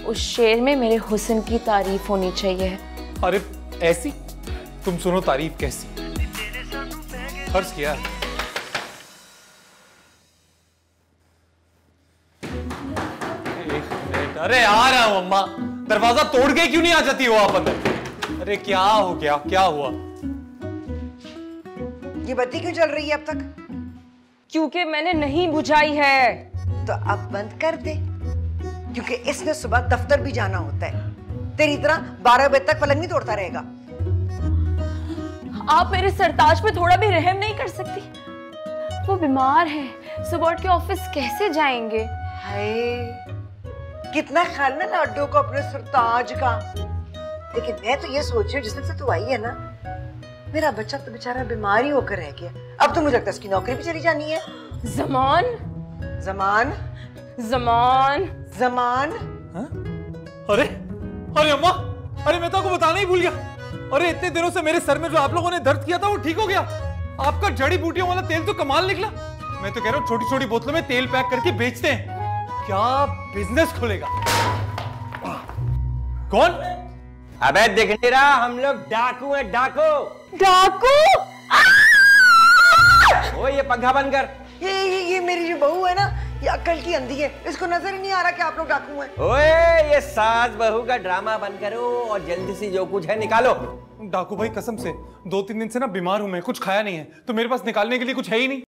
उस शेर में मेरे हुस्न की तारीफ होनी चाहिए। अरे ऐसी? तुम सुनो तारीफ कैसी। फर्ज किया। अरे आ रहा हूं अम्मा, दरवाजा तोड़ के क्यों नहीं आ जाती हो आप अंदर? अरे क्या हो गया, क्या हुआ? ये बत्ती क्यों चल रही है अब तक? क्योंकि मैंने नहीं बुझाई है। तो अब बंद कर दे, क्योंकि इसने सुबह दफ्तर भी जाना होता है। तेरी तरह 12 बजे तक पलंग नहीं तोड़ता रहेगा। आप मेरे सरताज पे थोड़ा भी रहम नहीं कर सकती? वो बीमार है, सुबह उठ के ऑफिस कैसे जाएंगे? हाय, कितना ख्याल ना लाडो को अपने सरताज का। लेकिन मैं तो ये सोच रही हूँ, जिस दिन से तू आई है ना, मेरा बच्चा तो बेचारा बीमार ही होकर रह गया। अब तो मुझे लगता है उसकी नौकरी भी चली जानी है। ज़मान, ज़मान, ज़मान, ज़मान। अरे अरे अम्मा, अरे मैं तो आपको बताना ही भूल गया। अरे इतने दिनों से मेरे सर में जो आप लोगों ने दर्द किया था वो ठीक हो गया। आपका जड़ी बूटियों वाला तेल तो कमाल निकला। मैं तो कह रहा हूँ छोटी छोटी बोतलों में तेल पैक करके बेचते हैं, क्या बिजनेस खुलेगा। कौन? अबे दिख नहीं रहा, हम लोग डाकू हैं, डाकू। डाकू? ओ ये पंखा बंद कर। ये मेरी जो बहू है ना, ये अक्ल की अंधी है, इसको नजर ही नहीं आ रहा कि आप लोग डाकू हैं। ओए ये सास बहू का ड्रामा बंद करो और जल्दी से जो कुछ है निकालो। डाकू भाई कसम से 2-3 दिन से ना बीमार हूं मैं, कुछ खाया नहीं है, तो मेरे पास निकालने के लिए कुछ है ही नहीं।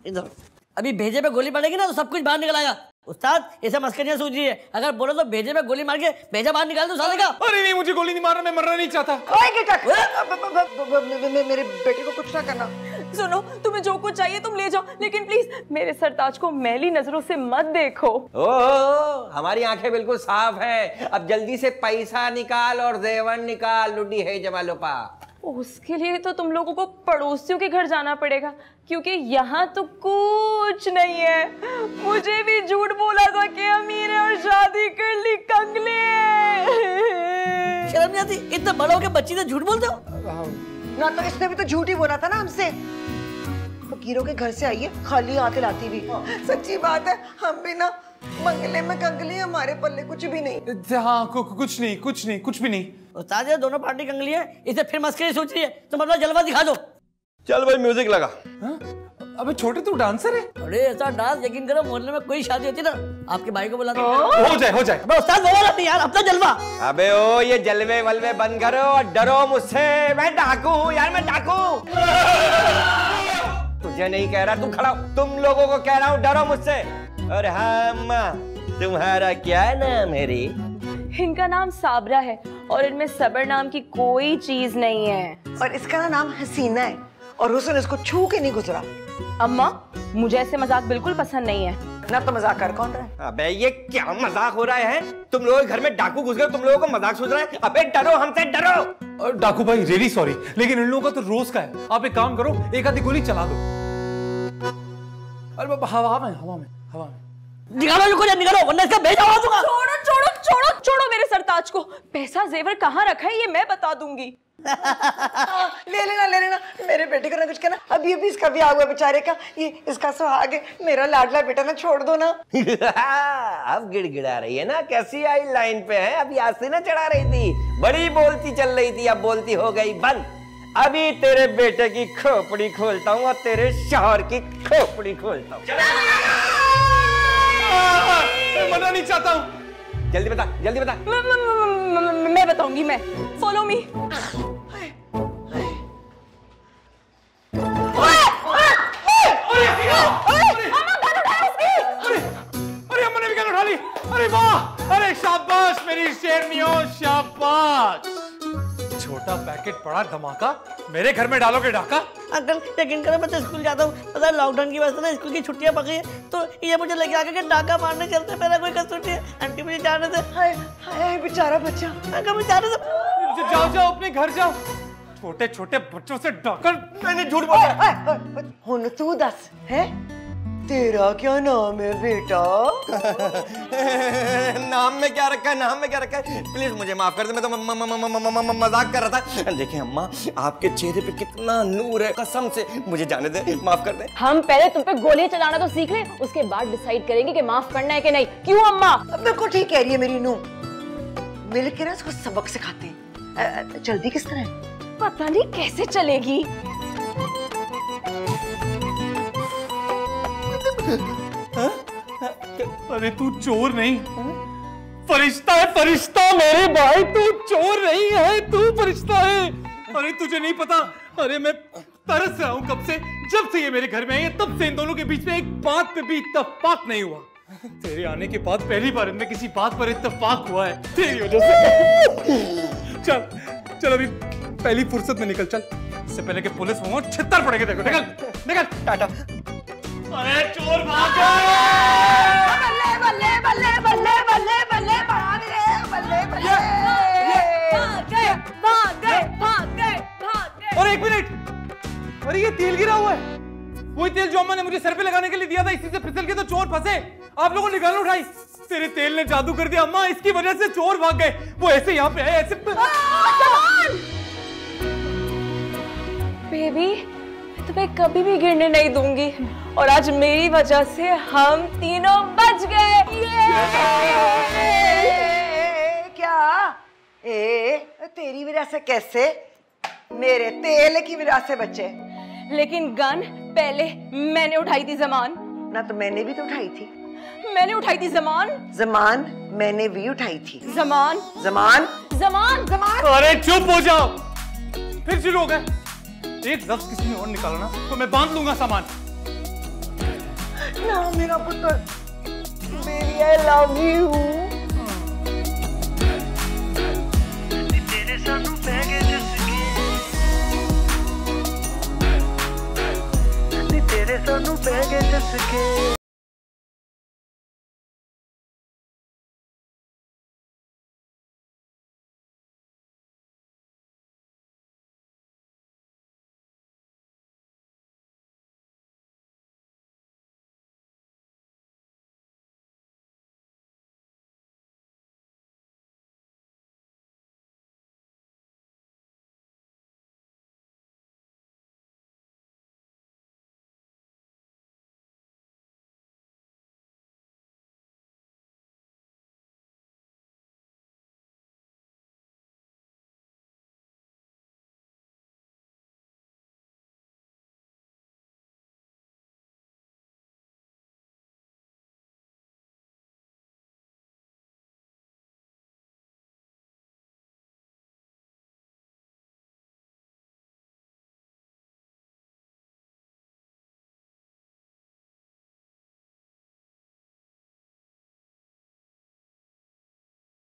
इधर अभी भेजे पे गोली पड़ेगी ना तो सब कुछ बाहर निकल आएगा। उस्ताद ऐसा मस्करियां सूझ रही है, अगर बोलो तो भेजे पे गोली मार के भेजा बाहर निकाल दो साले का। अरे नहीं, मुझे गोली नहीं मारना, मैं मरना नहीं चाहता। मेरे बेटे को कुछ ना करना। सुनो, तुम्हें जो कुछ चाहिए तुम ले जाओ, लेकिन प्लीज मेरे सरताज को मैली नजरों से मत देखो। ओ, हमारी आंखें बिल्कुल साफ है। अब जल्दी से पैसा निकाल और जेवर निकाल, लुडी है जमालोपा। उसके लिए तो तुम लोगों को पड़ोसियों के घर जाना पड़ेगा, क्योंकि यहाँ तो कुछ नहीं है। मुझे भी झूठ बोला था कि अमीर है और शादी कर ली, कंगले। शर्म नहीं आती? इतना बड़ा हो के बच्ची से झूठ बोलते हो? ना तो इसने भी तो झूठ ही बोला था ना हमसे। फकीरों के घर से आई है खाली हाथ लाती भी। सच्ची बात है, हम भी ना मंगले में कंगली, हमारे पल्ले कुछ भी नहीं। हाँ कुछ नहीं, कुछ भी नहीं। उस्ताद ये दोनों पार्टी कंगली है, इसे फिर मस्करी सोच रही है, तुम अपना जलवा दिखा दो। चल भाई म्यूजिक लगा। अबे छोटे तू डांसर है? अरे ऐसा डांस यकीन करो मोहल्ले में कोई शादी होती ना आपके भाई को बुला दो। हो जाए। अबे उस्ताद वो वाला नहीं यार, अपना जलवा। अबे ओ ये जलवे वलवे बंद करो और डरो मुझसे, मैं डाकू हूँ यार, मैं डाकू। तुझे नहीं कह रहा, तू खड़ा, तुम लोगों को कह रहा हूँ डरो मुझसे। और हाँ अम्मा, तुम्हारा क्या नाम है रे? इनका नाम साबरा है और इनमें सबर नाम की कोई चीज नहीं है। और इसका नाम हसीना है और हुस्न इसको छू के नहीं गुजरा। अम्मा मुझे ऐसे मजाक बिल्कुल पसंद नहीं है। ना तो मजाक कर कौन रहा है? अबे ये क्या मजाक हो रहा है? तुम लोगों के घर में डाकू घुस गए, तुम लोगों को मजाक सोच रहा है? अबे डरो हमसे, डरो। डाकू भाई रियली सॉरी, लेकिन इन लोगों का तो रोज का है। आप एक काम करो, एक आधी गोली चला दो। अरे हवा में निकालो निकालो, वरना इसका भेजा हुआ दूंगा। छोड़ो मेरे सरताज को। पैसा जेवर कहाँ रखा है ये मैं बता दूंगी। ले लेना, मेरे बेटे को ना कुछ कहना। अभी इसका भी हुआ बेचारे का, ये इसका सुहाग है, मेरा लाडला बेटा ना, छोड़ दो ना। अब गिड़गिड़ा रही है ना, कैसी आई लाइन पे है? अभी आस्ते ना चढ़ा रही थी, बड़ी बोलती चल रही थी, अब बोलती हो गई बंद। अभी तेरे बेटे की खोपड़ी खोलता हूँ और तेरे शौहर की खोपड़ी खोलता हूँ। मना नहीं चाहता हूँ। जल्दी बता। मैं बताऊंगी। मैं फॉलो मी। अरे अम्मा ने भी गन उठा ली। अरे वाह, अरे शाबाश मेरी शेरनियों, शाबाश। छोटा पैकेट पड़ा धमाका, मेरे घर में डालोगे डाका? अंकल यकीन करो मैं तो स्कूल जाता हूँ, पता है लॉकडाउन की वजह से ना स्कूल की छुट्टियां पकी है, तो ये मुझे लेके आके के डाका मारने चलते, मेरा कोई कसूर नहीं है। आंटी मुझे जाने दे। हाय बेचारा बच्चा। अंकल मुझे जाने दे। जाओ अपने घर जाओ। छोटे बच्चों से डाकर मैंने झूठ बोला। हुन तू दस है, तेरा क्या नाम है बेटा? नाम में क्या रखा है? प्लीज मुझे माफ कर दे, मैं तो मजाक कर रहा था। देखिए अम्मा, आपके चेहरे पे कितना नूर है, कसम से मुझे जाने दे, माफ कर दे। हम पहले तुम पे गोलियां चलाना तो सीख लें, उसके बाद डिसाइड करेंगे कि माफ करना है कि नहीं। क्यों अम्मा? बिल्कुल ठीक कह रही है मेरी नूह। मिल के ना इसको सबक सिखाते हैं। जल्दी किस तरह है? पता नहीं कैसे चलेगी। अरे तू चोर नहीं, फरिश्ता है, फरिश्ता मेरे भाई। तू चोर नहीं है, तू फरिश्ता है। अरे तुझे नहीं पता, अरे मैं तरस रहा हूँ कब से, जब से ये मेरे घर में आई है तब से इन दोनों के बीच में एक बात पे भी इत्तेफाक नहीं हुआ। तेरे आने के बाद पहली बार इनमें किसी बात पर इत्तेफाक हुआ है, तेरी वजह से। चल अभी पहली फुर्सत में निकल, चल, इससे पहले कि पुलिस वहां छित्तर पड़ेगा। देखो निकल टाटा। अरे चोर भाग गए। और एक मिनट, अरे ये तेल गिरा हुआ है, वही तेल जो अम्मा ने मुझे सर पे लगाने के लिए दिया था, इसी से फिसल के तो चोर फंसे। आप लोगों ने निकाल उठाई, तेरे तेल ने जादू कर दिया अम्मा, इसकी वजह से चोर भाग गए। वो ऐसे यहाँ पे आए, ऐसे। बेबी मैं तुम्हें कभी भी गिरने नहीं दूंगी, और आज मेरी वजह से हम तीनों बच गए। क्या तेरी वजह से? कैसे? मेरे तेल की वजह से बचे। लेकिन गन पहले मैंने उठाई थी ज़मान। ना तो मैंने भी तो उठाई थी। मैंने उठाई थी ज़मान। ज़मान मैंने भी उठाई थी। ज़मान। अरे चुप हो जाओ, फिर शुरू हो गए। एक लफ्ज किसी ने और निकाला ना तो मैं बांध लूंगा सामान। ना मेरा पुत्र, बेबी आई लव यू। तेरे सानू पै गए जसके, तेरे सानू पै गए जसके।